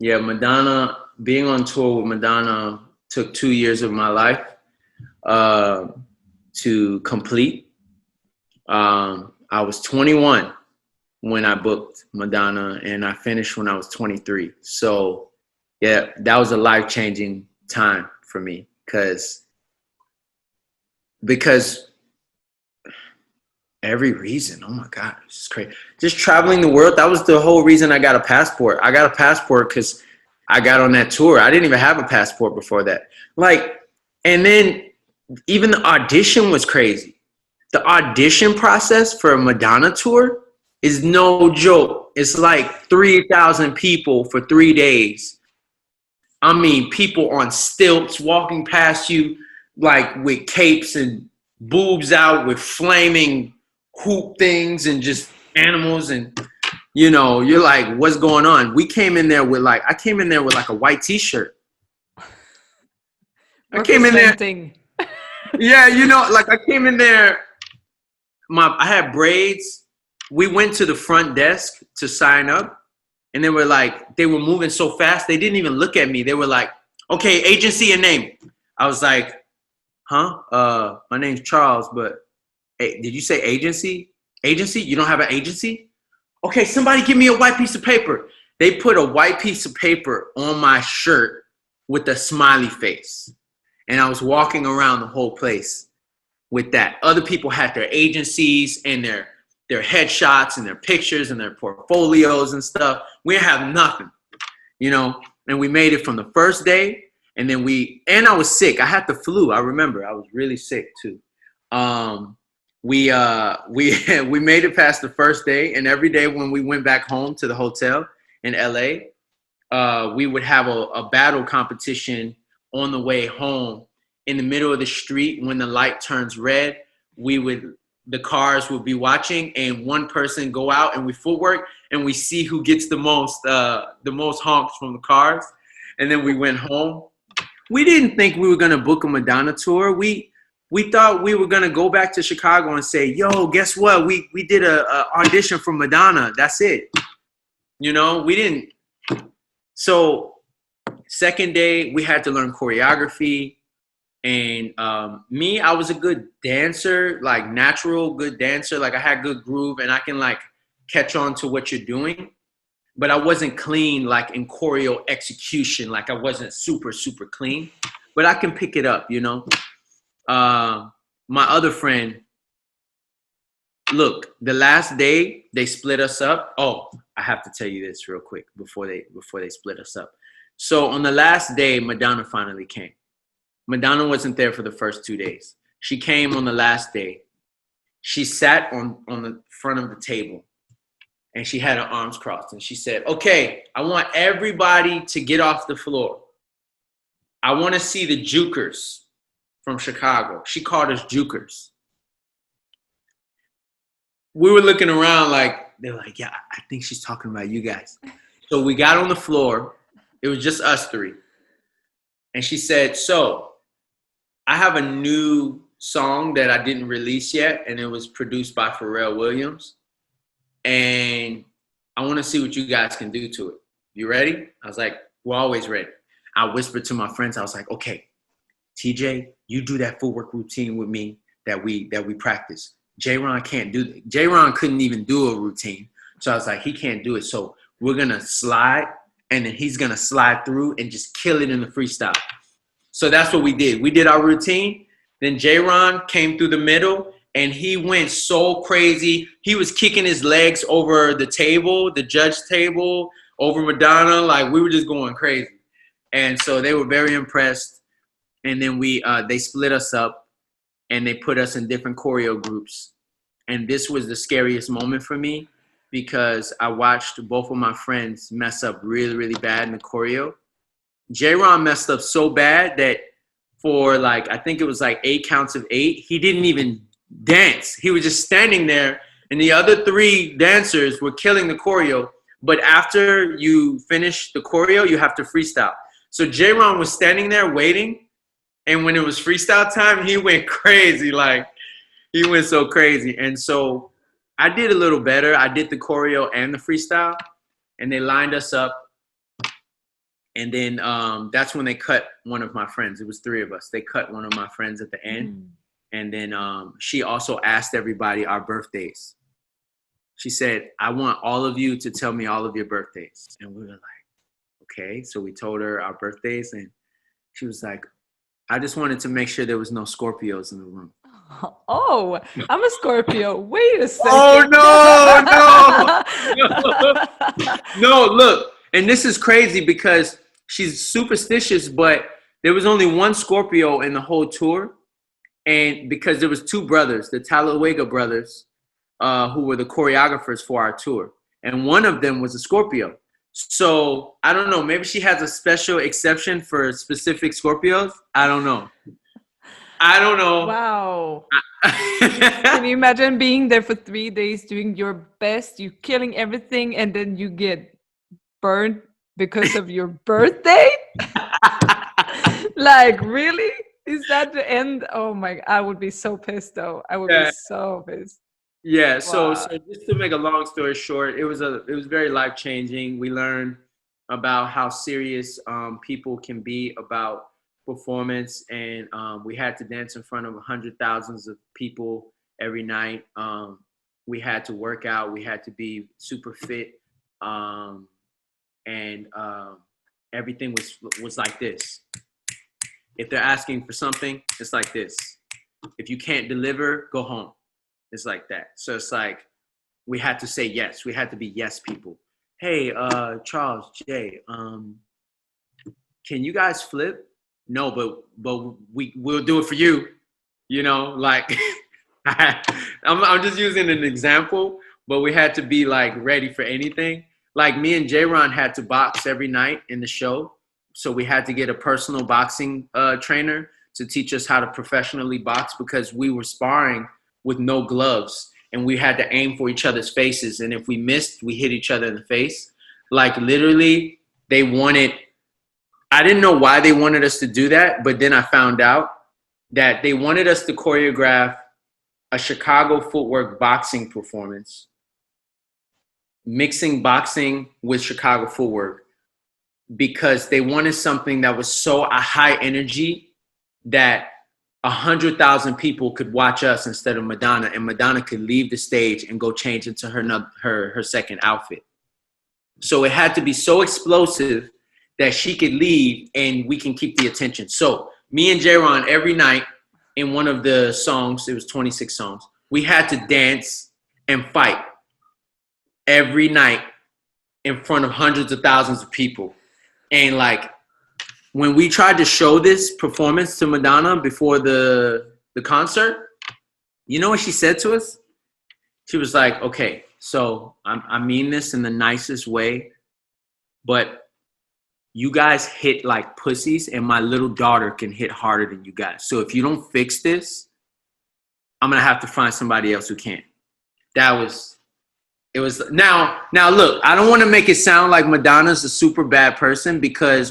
Yeah, Madonna, being on tour with Madonna took 2 years of my life to complete. I was 21 when I booked Madonna, and I finished when I was 23. So yeah, that was a life-changing time for me because every reason. Oh my God, it's crazy. Just traveling the world. That was the whole reason I got a passport. I got a passport because I got on that tour. I didn't even have a passport before that. Like, and then even the audition was crazy. The audition process for a Madonna tour is no joke. It's like 3,000 people for 3 days. I mean, people on stilts walking past you, like with capes and boobs out with flaming hoop things and just animals, and you know, you're like, what's going on? I came in there with like a white t-shirt. I came in there. Yeah, you know, like I came in there, I had braids. We went to the front desk to sign up, and they were moving so fast, they didn't even look at me. They were like, okay, agency and name. I was like, huh? My name's Charles, but hey, did you say agency? Agency? You don't have an agency? Okay, somebody give me a white piece of paper. They put a white piece of paper on my shirt with a smiley face. And I was walking around the whole place with that. Other people had their agencies and their headshots and their pictures and their portfolios and stuff. We didn't have nothing, you know, and we made it from the first day. And then and I was sick. I had the flu. I remember I was really sick too. We made it past the first day, and every day when we went back home to the hotel in LA, we would have a battle competition on the way home in the middle of the street. When the light turns red, the cars would be watching, and one person go out, and we footwork, and we see who gets the most honks from the cars, and then we went home. We didn't think we were gonna book a Madonna tour. We thought we were gonna go back to Chicago and say, "Yo, guess what? We did a audition for Madonna. That's it." You know, we didn't. So second day, we had to learn choreography, and me, I was a good dancer, like natural good dancer. Like I had good groove, and I can like catch on to what you're doing, but I wasn't clean like in choreo execution. Like I wasn't super clean, but I can pick it up, you know. My other friend, look, the last day they split us up. Oh, I have to tell you this real quick before they split us up. So on the last day, Madonna finally came. Madonna wasn't there for the first 2 days. She came on the last day. She sat on the front of the table, and she had her arms crossed, and she said, "Okay, I want everybody to get off the floor. I want to see the jukers. from Chicago. She called us jukers. We were looking around like, they were like, yeah, I think she's talking about you guys. So we got on the floor. It was just us three. And she said, so I have a new song that I didn't release yet, and it was produced by Pharrell Williams. And I want to see what you guys can do to it. You ready? I was like, we're always ready. I whispered to my friends. I was like, okay, TJ, you do that footwork routine with me that we practice. J-Ron can't do that. J-Ron couldn't even do a routine. So I was like, he can't do it. So we're going to slide, and then he's going to slide through and just kill it in the freestyle. So that's what we did. We did our routine. Then J-Ron came through the middle, and he went so crazy. He was kicking his legs over the table, the judge table, over Madonna. Like, we were just going crazy. And so they were very impressed. And then they split us up, and they put us in different choreo groups. And this was the scariest moment for me because I watched both of my friends mess up really, really bad in the choreo. J-Ron messed up so bad that for like, I think it was like 8 counts of 8, he didn't even dance. He was just standing there, and the other 3 dancers were killing the choreo. But after you finish the choreo, you have to freestyle. So J-Ron was standing there waiting, and when it was freestyle time, he went crazy. Like, he went so crazy. And so I did a little better. I did the choreo and the freestyle, and they lined us up. And then that's when they cut one of my friends. It was 3 of us. They cut one of my friends at the end. And then she also asked everybody our birthdays. She said, I want all of you to tell me all of your birthdays. And we were like, okay. So we told her our birthdays, and she was like, I just wanted to make sure there was no Scorpios in the room. Oh, I'm a Scorpio. Wait a second. Oh, no. No, look. And this is crazy because she's superstitious, but there was only one Scorpio in the whole tour. And because there was 2 brothers, the Talladega brothers, who were the choreographers for our tour. And one of them was a Scorpio. So I don't know, maybe she has a special exception for specific Scorpios. I don't know. Wow. Can you imagine being there for 3 days, doing your best, you killing everything, and then you get burned because of your birthday? Like, really? Is that the end? Oh my, I would be so pissed though. I would be so pissed. Yeah, Wow. so just to make a long story short, it was very life-changing. We learned about how serious people can be about performance, and we had to dance in front of hundreds of thousands of people every night. We had to work out. We had to be super fit, and everything was like this. If they're asking for something, it's like this. If you can't deliver, go home. It's like that. So it's like we had to say yes. We had to be yes people. Hey, Charles, Jay, can you guys flip? No, but we'll do it for you. You know, like I'm just using an example, but we had to be like ready for anything. Like me and J-Ron had to box every night in the show. So we had to get a personal boxing trainer to teach us how to professionally box because we were sparring with no gloves, and we had to aim for each other's faces. And if we missed, we hit each other in the face. Like literally, I didn't know why they wanted us to do that, but then I found out that they wanted us to choreograph a Chicago Footwork boxing performance, mixing boxing with Chicago Footwork, because they wanted something that was so a high energy that 100,000 people could watch us instead of Madonna, and Madonna could leave the stage and go change into her second outfit. So it had to be so explosive that she could leave and we can keep the attention. So me and J-Ron every night in one of the songs, it was 26 songs, we had to dance and fight every night in front of hundreds of thousands of people. And like, when we tried to show this performance to Madonna before the concert, you know what she said to us? She was like, okay, so I mean this in the nicest way, but you guys hit like pussies, and my little daughter can hit harder than you guys. So if you don't fix this, I'm gonna have to find somebody else who can. It was now look, I don't want to make it sound like Madonna's a super bad person, because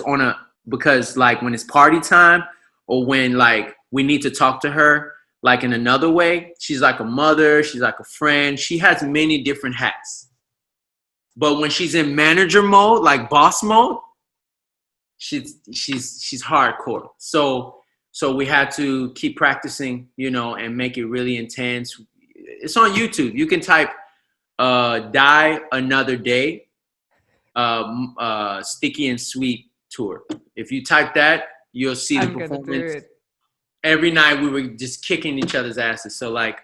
like when it's party time, or when like we need to talk to her like in another way, she's like a mother, she's like a friend, she has many different hats. But when she's in manager mode, like boss mode, she's hardcore. So we had to keep practicing, and make it really intense. It's on YouTube. You can type Die Another Day, Sticky and Sweet tour. If you type that, you'll see the performance. Every night we were just kicking each other's asses. So like,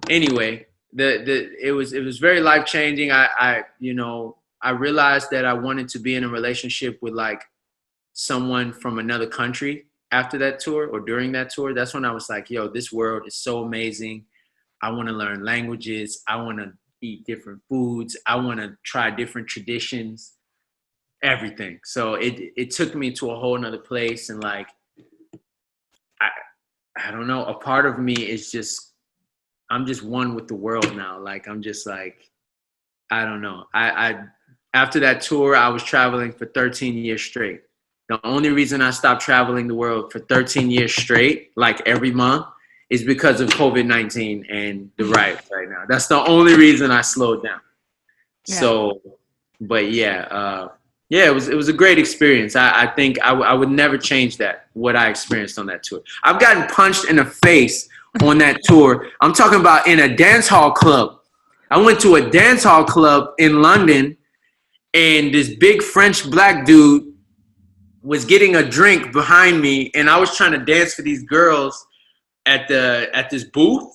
anyway, it was very life changing. I realized that I wanted to be in a relationship with like someone from another country after that tour, or during that tour. That's when I was like, yo, this world is so amazing. I want to learn languages. I want to eat different foods. I want to try different traditions, everything. So it took me to a whole nother place. And like, I don't know, a part of me is just, I'm just one with the world now. Like, I'm just like, I don't know. I after that tour, I was traveling for 13 years straight. The only reason I stopped traveling the world for 13 years straight, like every month, is because of COVID-19 and the riots right now. That's the only reason I slowed down. Yeah. So, but yeah, it was a great experience. I think I would never change what I experienced on that tour. I've gotten punched in the face on that tour. I'm talking about in a dance hall club. I went to a dance hall club in London, and this big French black dude was getting a drink behind me, and I was trying to dance for these girls at this booth,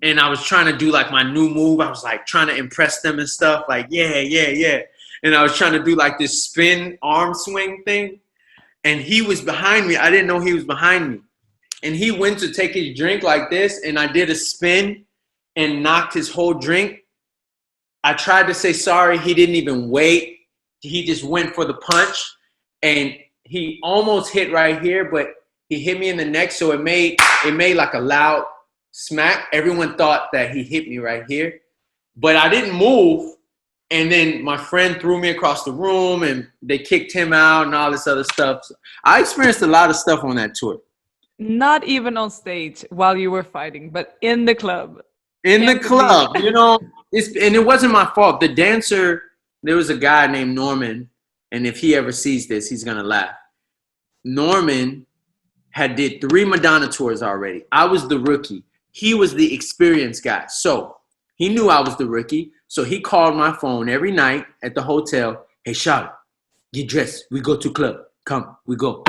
and I was trying to do like my new move. I was like trying to impress them and stuff, like yeah. And I was trying to do like this spin arm swing thing, and he was behind me. I didn't know he was behind me, and he went to take his drink like this, and I did a spin and knocked his whole drink. I tried to say sorry. He didn't even wait. He just went for the punch, and he almost hit right here, but he hit me in the neck, so it made like a loud smack. Everyone thought that he hit me right here, but I didn't move. And then my friend threw me across the room, and they kicked him out and all this other stuff. So I experienced a lot of stuff on that tour. Not even on stage while you were fighting, but in the club. In the club, and it wasn't my fault. The dancer, there was a guy named Norman, and if he ever sees this, he's gonna laugh. Norman did 3 Madonna tours already. I was the rookie. He was the experienced guy. So he knew I was the rookie. So he called my phone every night at the hotel. Hey, Charlotte, get dressed. We go to club. Come, we go.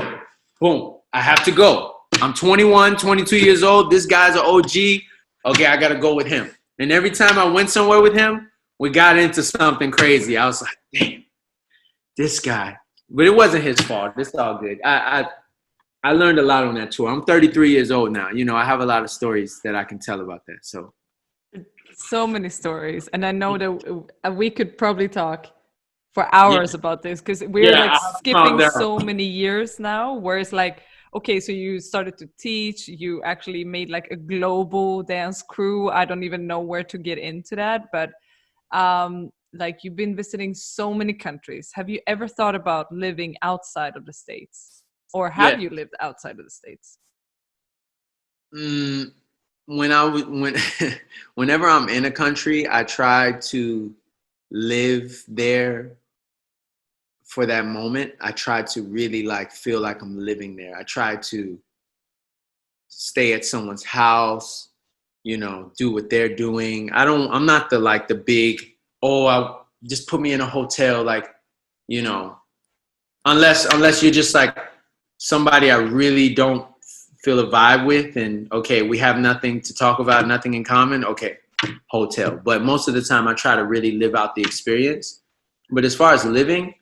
Boom. I have to go. I'm 21, 22 years old. This guy's an OG. Okay, I got to go with him. And every time I went somewhere with him, we got into something crazy. I was like, damn, this guy. But it wasn't his fault. It's all good. I learned a lot on that tour. I'm 33 years old now. I have a lot of stories that I can tell about that. So many stories. And I know that we could probably talk for hours about this, because we're like skipping so many years now, where it's like, okay, so you started to teach, you actually made like a global dance crew. I don't even know where to get into that, but like you've been visiting so many countries. Have you ever thought about living outside of the States? Or have you lived outside of the States? Whenever I'm in a country, I try to live there for that moment. I try to really like feel like I'm living there. I try to stay at someone's house, do what they're doing. I'm not the big, just put me in a hotel, unless you're just like somebody I really don't feel a vibe with, and okay, we have nothing to talk about, nothing in common, okay, hotel. But most of the time I try to really live out the experience. But as far as living,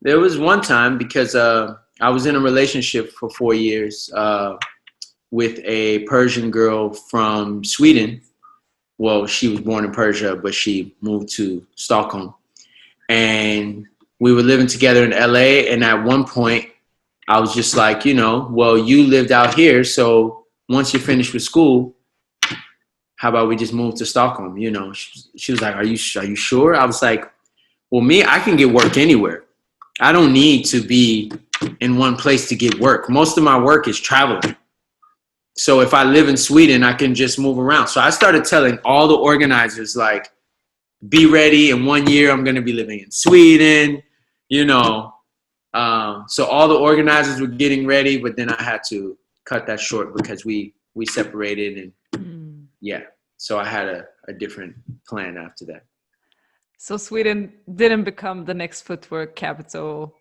there was one time, because I was in a relationship for 4 years with a Persian girl from Sweden. Well, she was born in Persia, but she moved to Stockholm. And we were living together in LA. And at one point, I was just like, you know, well, you lived out here. So once you're finished with school, how about we just move to Stockholm? You know, she was like, are you sure? I was like, well, me, I can get work anywhere. I don't need to be in one place to get work. Most of my work is traveling. So if I live in Sweden, I can just move around. So I started telling all the organizers, like, be ready. In 1 year, I'm going to be living in Sweden, you know. So all the organizers were getting ready, but then I had to cut that short because we separated and yeah. So I had a different plan after that. So Sweden didn't become the next footwork capital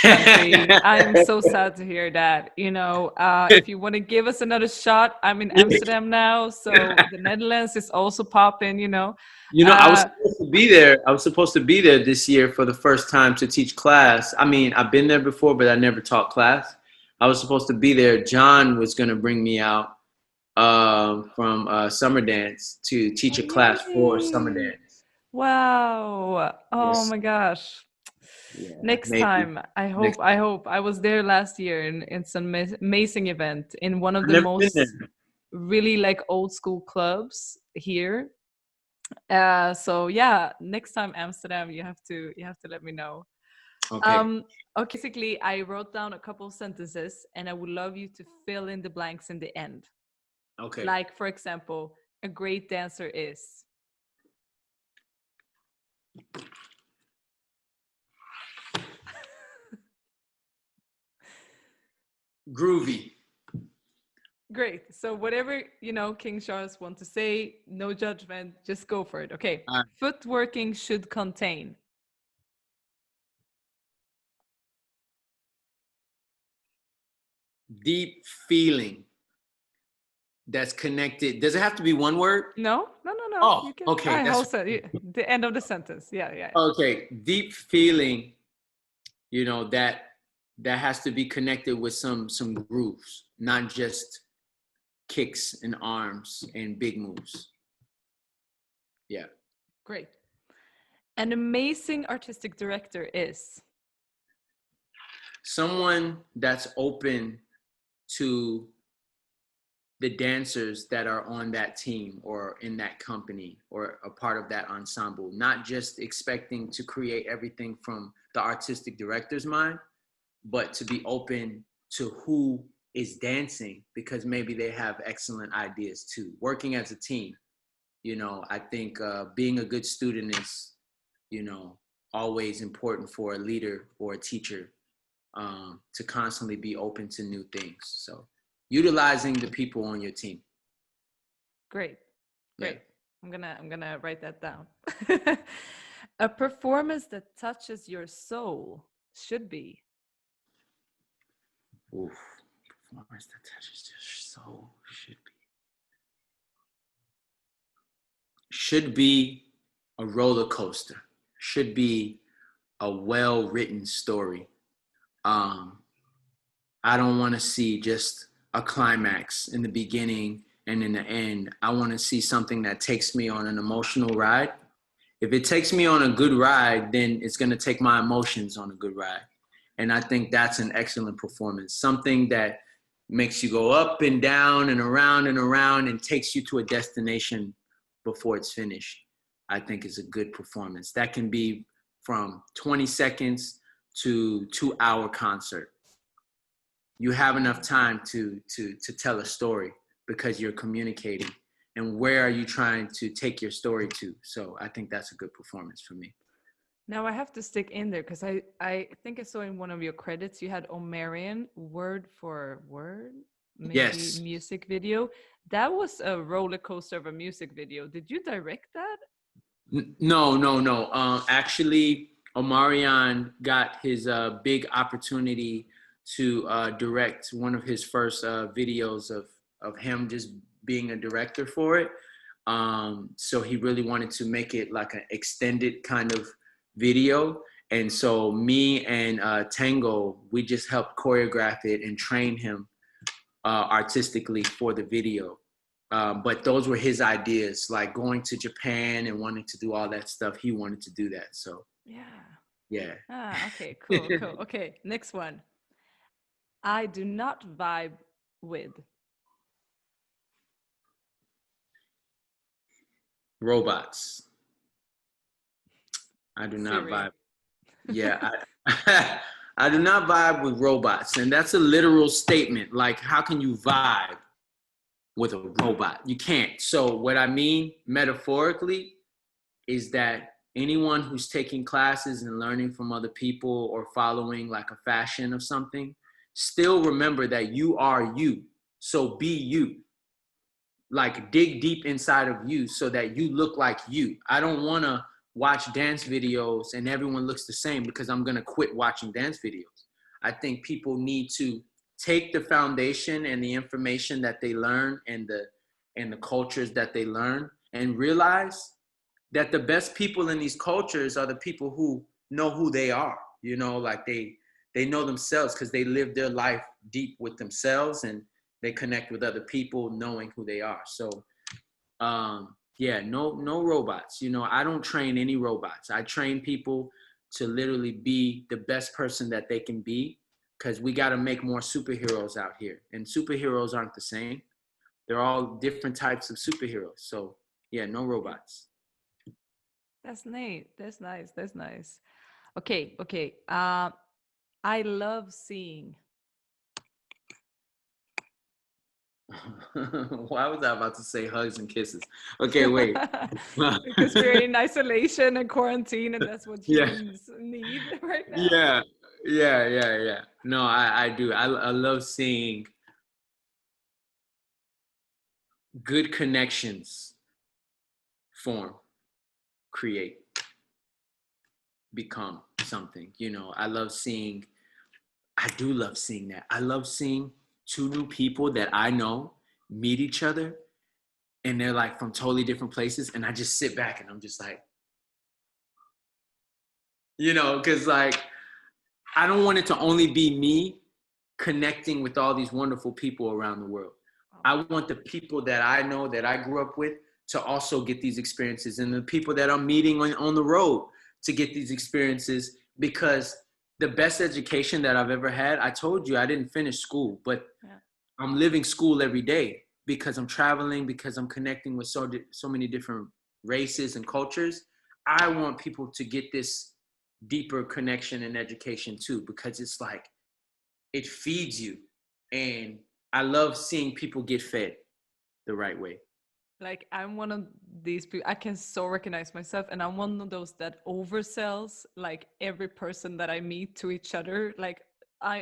country. I'm so sad to hear that. You know, if you want to give us another shot, I'm in Amsterdam now, so the Netherlands is also popping. You know. You know, I was supposed to be there. I was supposed to be there this year for the first time to teach class. I mean, I've been there before, but I never taught class. I was supposed to be there. John was going to bring me out from summer dance to teach a class for summer dance. Wow. Oh Yes. my gosh. Yeah, Next maybe. time. I hope. I was there last year and it's an amazing event in one of the most really like old school clubs here. So yeah, next time Amsterdam, you have to let me know. Okay. Okay, basically I wrote down a couple of sentences and I would love you to fill in the blanks in the end. Okay. Like, for example, a great dancer is. Groovy. Great. So whatever, you know, King Charles want to say, no judgment, just go for it. Okay. Footworking should contain. Deep feeling that's connected. Does it have to be one word? No. Oh, You can, okay. the end of the sentence. Yeah. Okay. Deep feeling, you know, that has to be connected with some grooves, not just kicks and arms and big moves. Yeah. Great. An amazing artistic director is someone that's open to the dancers that are on that team or in that company or a part of that ensemble, not just expecting to create everything from the artistic director's mind, but to be open to who is dancing because maybe they have excellent ideas too. Working as a team, you know, I think being a good student is, you know, always important for a leader or a teacher to constantly be open to new things. So utilizing the people on your team. Great. Yeah. I'm gonna write that down. A performance that touches your soul should be. Oof. Performance that touches your soul should be a roller coaster. Should be a well-written story. I don't want to see just a climax in the beginning and in the end. I want to see something that takes me on an emotional ride. If it takes me on a good ride, then it's going to take my emotions on a good ride. And I think that's an excellent performance. Something that makes you go up and down and around and takes you to a destination before it's finished, I think is a good performance. That can be from 20 seconds to 2-hour concert. You have enough time to tell a story because you're communicating. And where are you trying to take your story to? So I think that's a good performance for me. Now I have to stick in there because I think I saw in one of your credits you had Omarion word for word, maybe yes. Music video. That was a roller coaster of a music video. Did you direct that? No. Actually, Omarion got his big opportunity to direct one of his first videos of him just being a director for it. So he really wanted to make it like an extended kind of video. And so me and Tango, we just helped choreograph it and train him artistically for the video. But those were his ideas, like going to Japan and wanting to do all that stuff. He wanted to do that. So yeah. Yeah. Okay, cool, cool. Okay, next one. I do not vibe with. Robots. I do not Siri. vibe. Yeah, I do not vibe with robots, and that's a literal statement. Like, how can you vibe with a robot? You can't. So, what I mean metaphorically is that anyone who's taking classes and learning from other people or following like a fashion of something, still remember that you are you. So be you. Like dig deep inside of you so that you look like you. I don't want to watch dance videos and everyone looks the same because I'm going to quit watching dance videos. I think people need to take the foundation and the information that they learn and the cultures that they learn and realize that the best people in these cultures are the people who know who they are, you know, like they know themselves because they live their life deep with themselves and they connect with other people knowing who they are. So yeah, no robots. You know, I don't train any robots. I train people to literally be the best person that they can be because we got to make more superheroes out here. And superheroes aren't the same. They're all different types of superheroes. So yeah, no robots. That's neat. That's nice. That's nice. Okay, okay. I love seeing. Why was I about to say hugs and kisses? Okay, wait. Because we're in isolation and quarantine, and that's what Yeah, humans need right now. yeah, yeah. No, I do. I love seeing good connections form, create, become something. You know, I do love seeing that. I love seeing two new people that I know meet each other and they're like from totally different places. And I just sit back and I'm just like, you know, because like, I don't want it to only be me connecting with all these wonderful people around the world. I want the people that I know that I grew up with to also get these experiences and the people that I'm meeting on the road to get these experiences because the best education that I've ever had, I told you I didn't finish school, but Yeah. I'm living school every day because I'm traveling, because I'm connecting with so many different races and cultures. I want people to get this deeper connection and education too, because it's like, it feeds you. And I love seeing people get fed the right way. Like I'm one of these people. I can so recognize myself, and I'm one of those that oversells like every person that I meet to each other. Like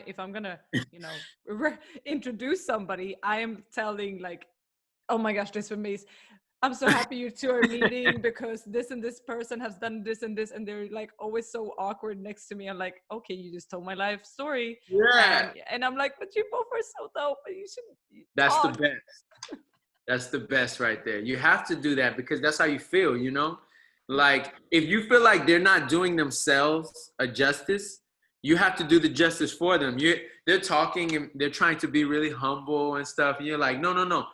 if I'm gonna, you know, introduce somebody, I am telling like, oh my gosh, this is amazing. I'm so happy you two are meeting because this and this person has done this and this, and they're like always so awkward next to me. I'm like, okay, you just told my life story, Yeah. and I'm like, but you both are so dope, but you should That's the talk. best. That's the best right there. You have to do that because that's how you feel, you know? Like if you feel like they're not doing themselves a justice, you have to do the justice for them. They're talking and they're trying to be really humble and stuff. And you're like, no.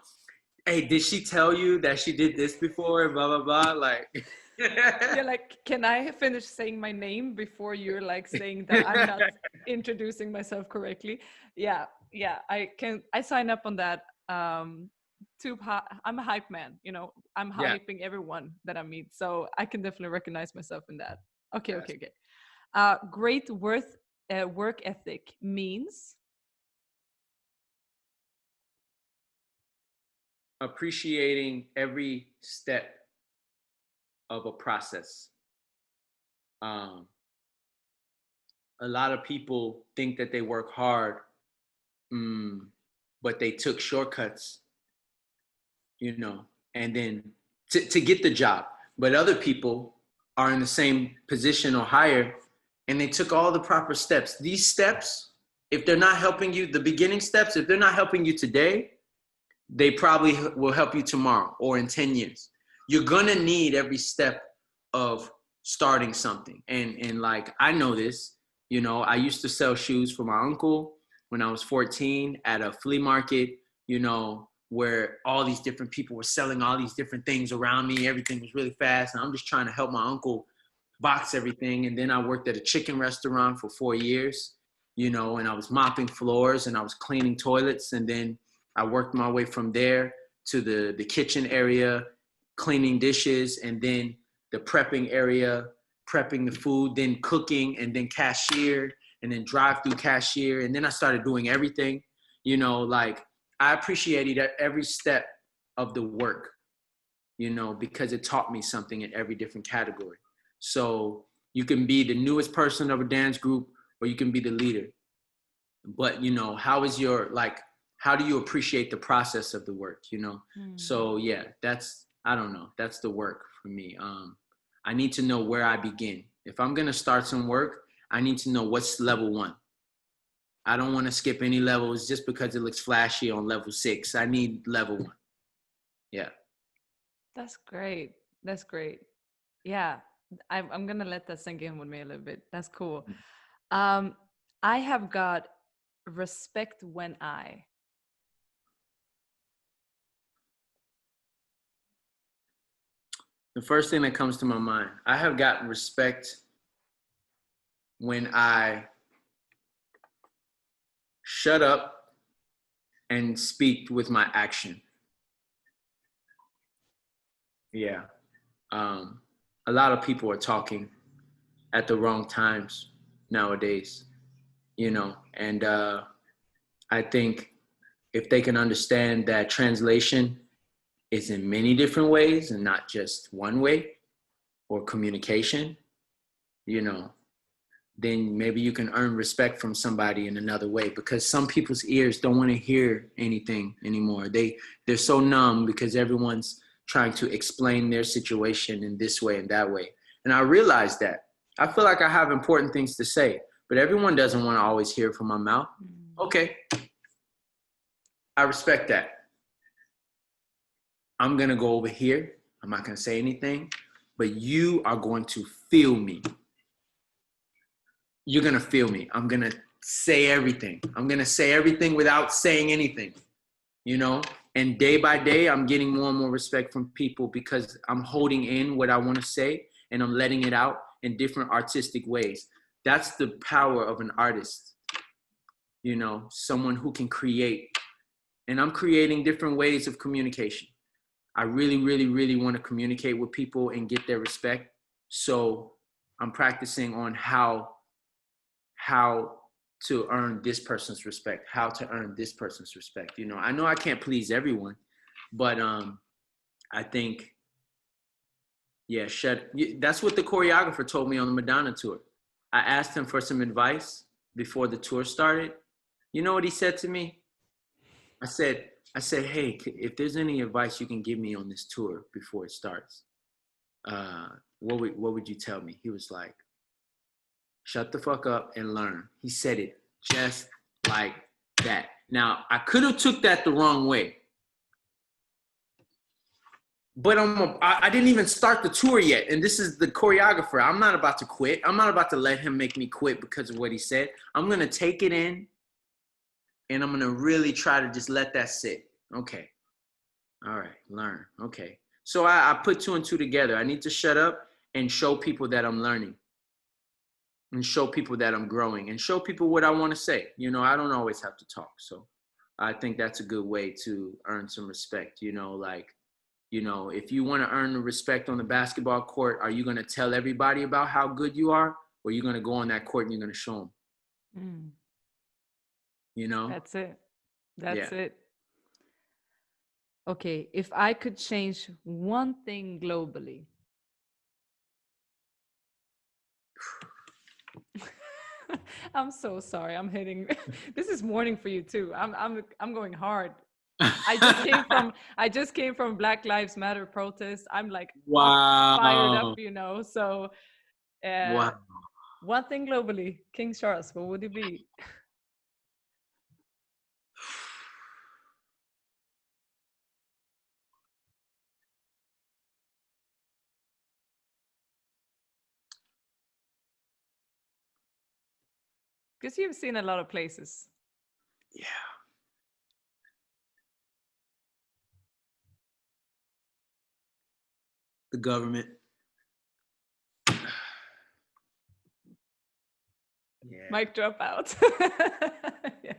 Hey, did she tell you that she did this before? Blah, blah, blah. Like, Yeah, like, can I finish saying my name before you're like saying that I'm not introducing myself correctly? Yeah, I sign up on that. I'm a hype man, you know, I'm yeah. hyping everyone that I meet. So I can definitely recognize myself in that. Okay, Yes. okay, okay. Great work ethic means. Appreciating every step of a process. Um, a lot of people think that they work hard, mm, but they took shortcuts, you know, and then to get the job. But other people are in the same position or higher, and they took all the proper steps. These steps, if they're not helping you, the beginning steps, if they're not helping you today, they probably will help you tomorrow or in 10 years. You're gonna need every step of starting something. And like, I know this, you know, I used to sell shoes for my uncle when I was 14 at a flea market, you know, where all these different people were selling all these different things around me. Everything was really fast. And I'm just trying to help my uncle box everything. And then I worked at a chicken restaurant for 4 years, you know, and I was mopping floors and I was cleaning toilets. And then I worked my way from there to the kitchen area, cleaning dishes, and then the prepping area, prepping the food, then cooking, and then cashier, and then drive-through cashier. And then I started doing everything, you know, like I appreciated every step of the work, you know, because it taught me something in every different category. So you can be the newest person of a dance group or you can be the leader. But, you know, how is your, like, how do you appreciate the process of the work, you know? So yeah, that's, I don't know, that's the work for me. I need to know where I begin. If I'm going to start some work, I need to know what's level 1. I don't want to skip any levels just because it looks flashy on level 6. I need level 1. Yeah. That's great. That's great. Yeah, I'm gonna let that sink in with me a little bit. That's cool. I have got respect when I. The first thing that comes to my mind, I have gotten respect when I shut up and speak with my action. Yeah. A lot of people are talking at the wrong times nowadays, you know, and I think if they can understand that translation is in many different ways and not just one way, or communication, you know, then maybe you can earn respect from somebody in another way, because some people's ears don't want to hear anything anymore. They're so numb because everyone's trying to explain their situation in this way and that way. And I realized that. I feel like I have important things to say, but everyone doesn't want to always hear from my mouth. Okay. I respect that. I'm going to go over here. I'm not going to say anything, but you are going to feel me. You're going to feel me. I'm going to say everything. I'm going to say everything without saying anything, you know? And day by day, I'm getting more and more respect from people because I'm holding in what I want to say and I'm letting it out in different artistic ways. That's the power of an artist, you know, someone who can create. And I'm creating different ways of communication. I really, really, really want to communicate with people and get their respect. So I'm practicing on how to earn this person's respect, how to earn this person's respect. You know I can't please everyone, but I think, yeah, that's what the choreographer told me on the Madonna tour. I asked him for some advice before the tour started. You know what he said to me? I said, hey, if there's any advice you can give me on this tour before it starts, what would you tell me? He was like, shut the fuck up and learn. He said it just like that. Now, I could have took that the wrong way, but I didn't even start the tour yet. And this is the choreographer. I'm not about to quit. I'm not about to let him make me quit because of what he said. I'm going to take it in and I'm going to really try to just let that sit. Okay. All right. Learn. Okay. So I put 2 and 2 together. I need to shut up and show people that I'm learning, and show people that I'm growing, and show people what I want to say. You know, I don't always have to talk. So I think that's a good way to earn some respect. You know, like, you know, if you want to earn the respect on the basketball court, are you going to tell everybody about how good you are, or are you going to go on that court and you're going to show them? You know? That's it. That's Yeah. it. Okay, if I could change one thing globally. I'm so sorry. I'm hitting. This is morning for you too. I'm going hard. I just came from Black Lives Matter protest. I'm like fired up, Wow. you know. So Wow. one thing globally, King Charles, what would it be? Because you've seen a lot of places. Yeah. The government. Yeah. Mic drop out. Yeah.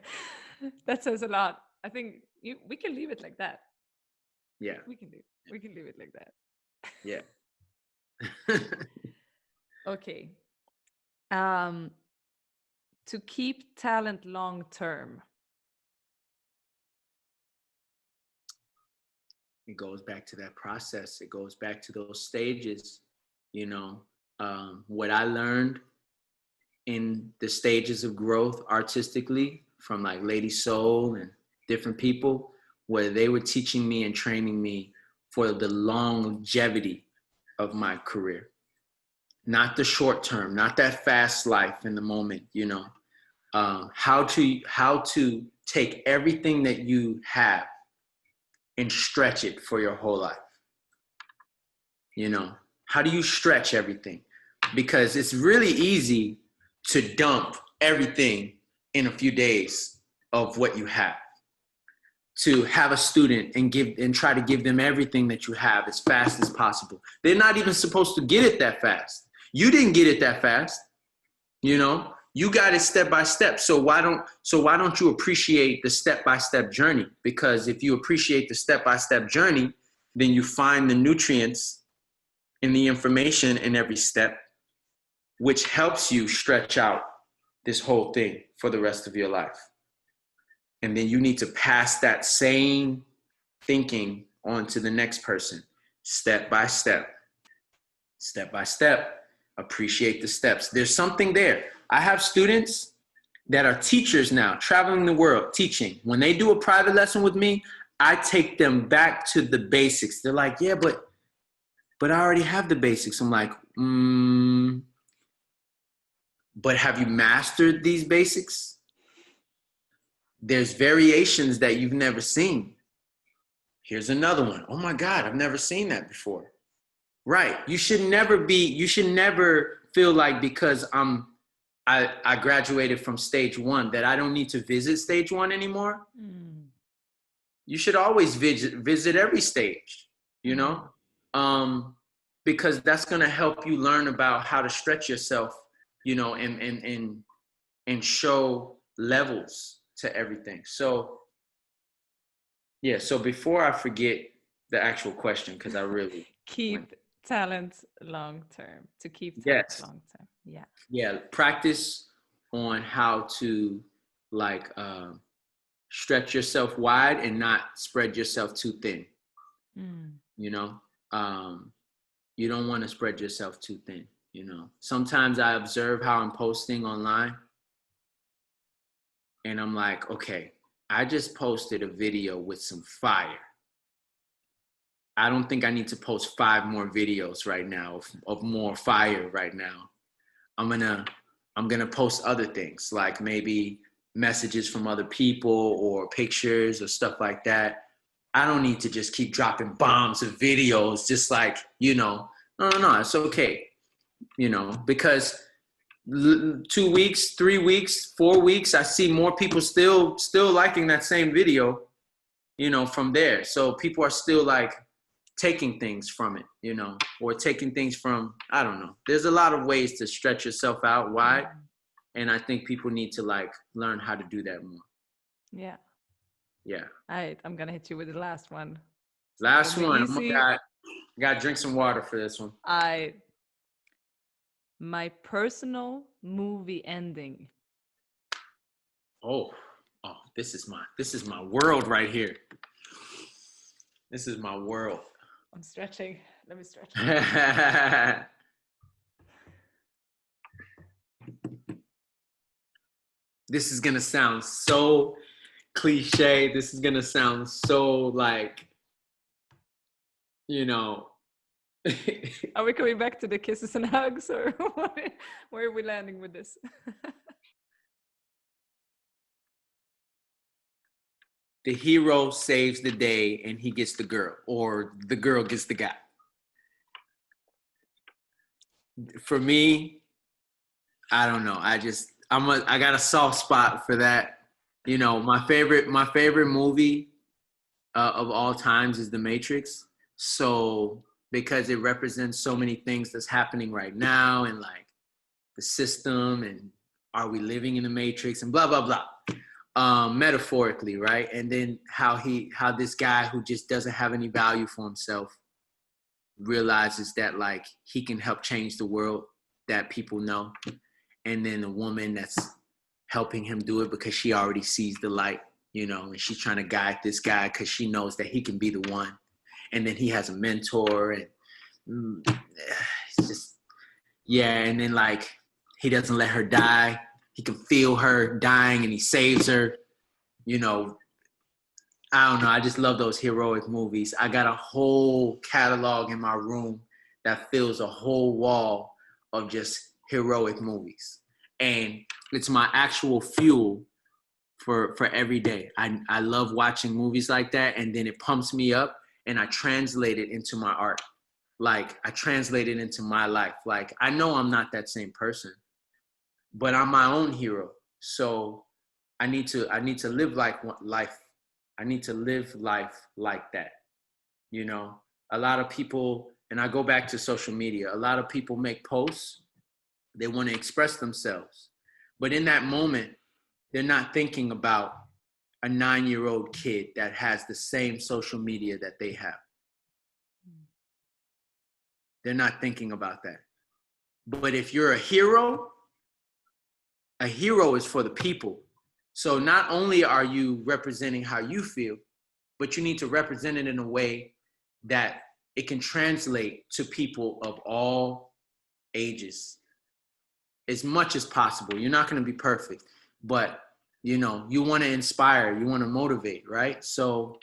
That says a lot. I think we can leave it like that. Yeah. We can leave it like that. Yeah. Okay. Um, to keep talent long term. It goes back to that process. It goes back to those stages. You know, what I learned in the stages of growth artistically from like Lady Soul and different people, where they were teaching me and training me for the longevity of my career, not the short term, not that fast life in the moment. You know, how to take everything that you have and stretch it for your whole life. You know, how do you stretch everything? Because it's really easy to dump everything in a few days of what you have. To have a student and try to give them everything that you have as fast as possible. They're not even supposed to get it that fast. You didn't get it that fast. You know, you got it step by step. So why don't you appreciate the step-by-step journey? Because if you appreciate the step-by-step journey, then you find the nutrients in the information in every step, which helps you stretch out this whole thing for the rest of your life. And then you need to pass that same thinking on to the next person, step by step, step by step. Appreciate the steps. There's something there. I have students that are teachers now, traveling the world, teaching. When they do a private lesson with me, I take them back to the basics. They're like, yeah, but I already have the basics. I'm like, but have you mastered these basics? There's variations that you've never seen. Here's another one. Oh my God, I've never seen that before. Right. You should never feel like because I graduated from stage one that I don't need to visit stage one anymore. You should always visit every stage, you know, because that's going to help you learn about how to stretch yourself, you know, and show levels to everything. So, yeah. So before I forget the actual question, because I really Keep talent long term. To keep talent yes. long term. Yeah. Yeah. Practice on how to like stretch yourself wide and not spread yourself too thin. You know, you don't want to spread yourself too thin. You know, sometimes I observe how I'm posting online and I'm like, okay, I just posted a video with some fire. I don't think I need to post 5 more videos right now of more fire right now. I'm gonna post other things like maybe messages from other people or pictures or stuff like that. I don't need to just keep dropping bombs of videos, just like, you know, no, it's okay, you know, because 2 weeks, 3 weeks, 4 weeks, I see more people still liking that same video, you know, from there. So people are still like taking things from it, you know, or taking things from, I don't know. There's a lot of ways to stretch yourself out wide. And I think people need to like learn how to do that more. Yeah. Yeah. All right. I'm going to hit you with the last one. Last one. Oh Easy. my God. I got to drink some water for this one. My personal movie ending. Oh, this is my world right here. This is my world. I'm stretching. Let me stretch. This is gonna sound so cliche. This is gonna sound so like, you know. Are we coming back to the kisses and hugs, or where are we landing with this? The hero saves the day and he gets the girl, or the girl gets the guy. For me, I don't know. I got a soft spot for that. You know, my favorite movie of all times is The Matrix. So because it represents so many things that's happening right now and like the system and are we living in the Matrix and blah, blah, blah, metaphorically, right? And then how this guy who just doesn't have any value for himself realizes that like he can help change the world that people know. And then the woman that's helping him do it because she already sees the light, you know, and she's trying to guide this guy because she knows that he can be the one. And then he has a mentor, and it's just, yeah. And then like, he doesn't let her die. He can feel her dying and he saves her, you know. I don't know. I just love those heroic movies. I got a whole catalog in my room that fills a whole wall of just heroic movies. And it's my actual fuel for every day. I love watching movies like that, and then it pumps me up, and I translate it into my art. Like, I translate it into my life. Like, I know I'm not that same person, but I'm my own hero. So I need to live life. I need to live life like that. You know, a lot of people, and I go back to social media, a lot of people make posts. They want to express themselves. But in that moment, they're not thinking about a 9-year-old kid that has the same social media that they have. They're not thinking about that. But if you're a hero is for the people. So not only are you representing how you feel, but you need to represent it in a way that it can translate to people of all ages as much as possible. You're not going to be perfect, but you know, you want to inspire, you want to motivate, right? So,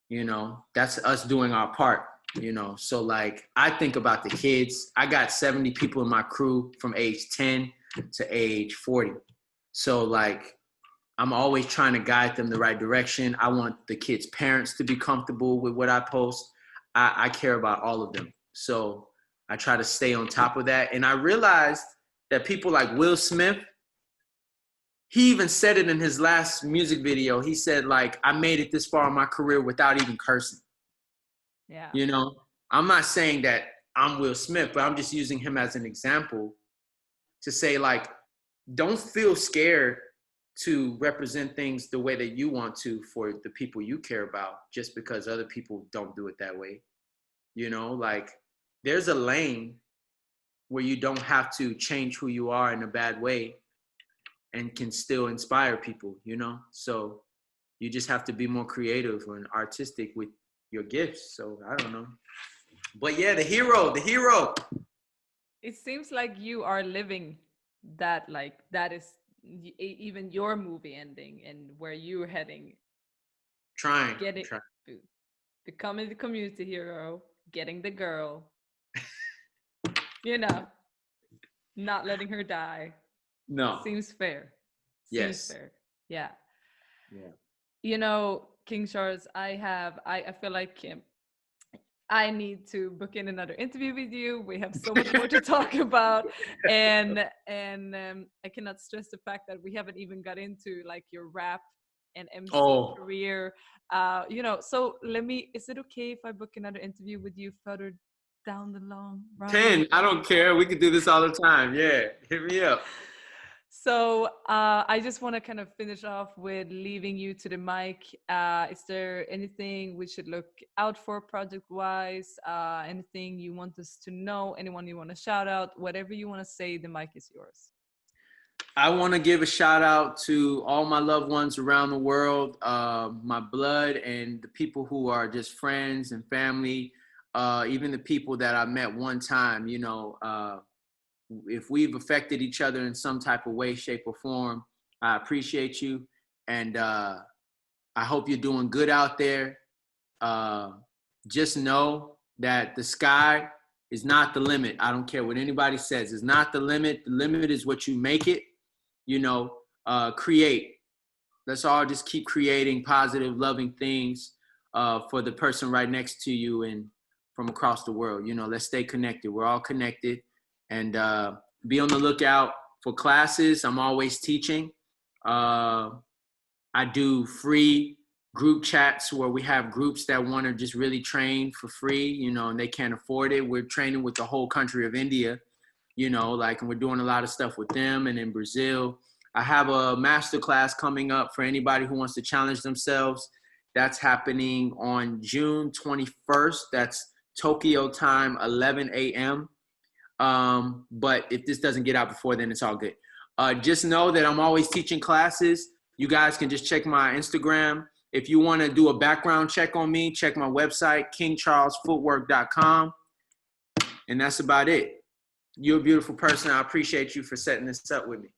you know, that's us doing our part, you know. So like, I think about the kids. I got 70 people in my crew from age 10 to age 40. So like, I'm always trying to guide them the right direction. I want the kids' parents to be comfortable with what I post. I care about all of them. So I try to stay on top of that. And I realized that people like Will Smith, he even said it in his last music video. He said, like, I made it this far in my career without even cursing. Yeah. You know, I'm not saying that I'm Will Smith, but I'm just using him as an example to say, like, don't feel scared to represent things the way that you want to for the people you care about, just because other people don't do it that way. You know, like, there's a lane where you don't have to change who you are in a bad way and can still inspire people, you know? So you just have to be more creative and artistic with your gifts. So I don't know. But yeah, the hero. It seems like you are living that, like, that is even your movie ending and where you're heading. Trying. Becoming the community hero, getting the girl, you know, not letting her die. No. Seems fair. Yes. Fair. Yeah. Yeah. You know, King Charles, I feel like I need to book in another interview with you. We have so much more to talk about, and I cannot stress the fact that we haven't even got into like your rap and MC career. You know, so is it okay if I book another interview with you further down the long run? 10, I don't care. We can do this all the time. Yeah, hit me up. So I just want to kind of finish off with leaving you to the mic. Is there anything we should look out for project-wise? Anything you want us to know? Anyone you want to shout out? Whatever you want to say, the mic is yours. I want to give a shout out to all my loved ones around the world, my blood, and the people who are just friends and family, even the people that I met one time, you know. If we've affected each other in some type of way, shape, or form, I appreciate you. And I hope you're doing good out there. Just know that the sky is not the limit. I don't care what anybody says. It's not the limit. The limit is what you make it. You know, create. Let's all just keep creating positive, loving things for the person right next to you and from across the world. You know, let's stay connected. We're all connected. And be on the lookout for classes. I'm always teaching. I do free group chats where we have groups that want to just really train for free, you know, and they can't afford it. We're training with the whole country of India, you know, like, and we're doing a lot of stuff with them and in Brazil. I have a masterclass coming up for anybody who wants to challenge themselves. That's happening on June 21st. That's Tokyo time, 11 a.m. But if this doesn't get out before then, it's all good. Just know that I'm always teaching classes. You guys can just check my Instagram. If you want to do a background check on me, check my website, kingcharlesfootwork.com. And that's about it. You're a beautiful person. I appreciate you for setting this up with me.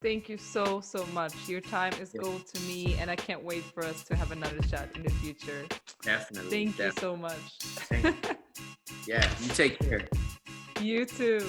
Thank you so much. Your time is gold to me, and I can't wait for us to have another chat in the future. Definitely. Thank you so much. Thank you. Yeah, you take care. You too.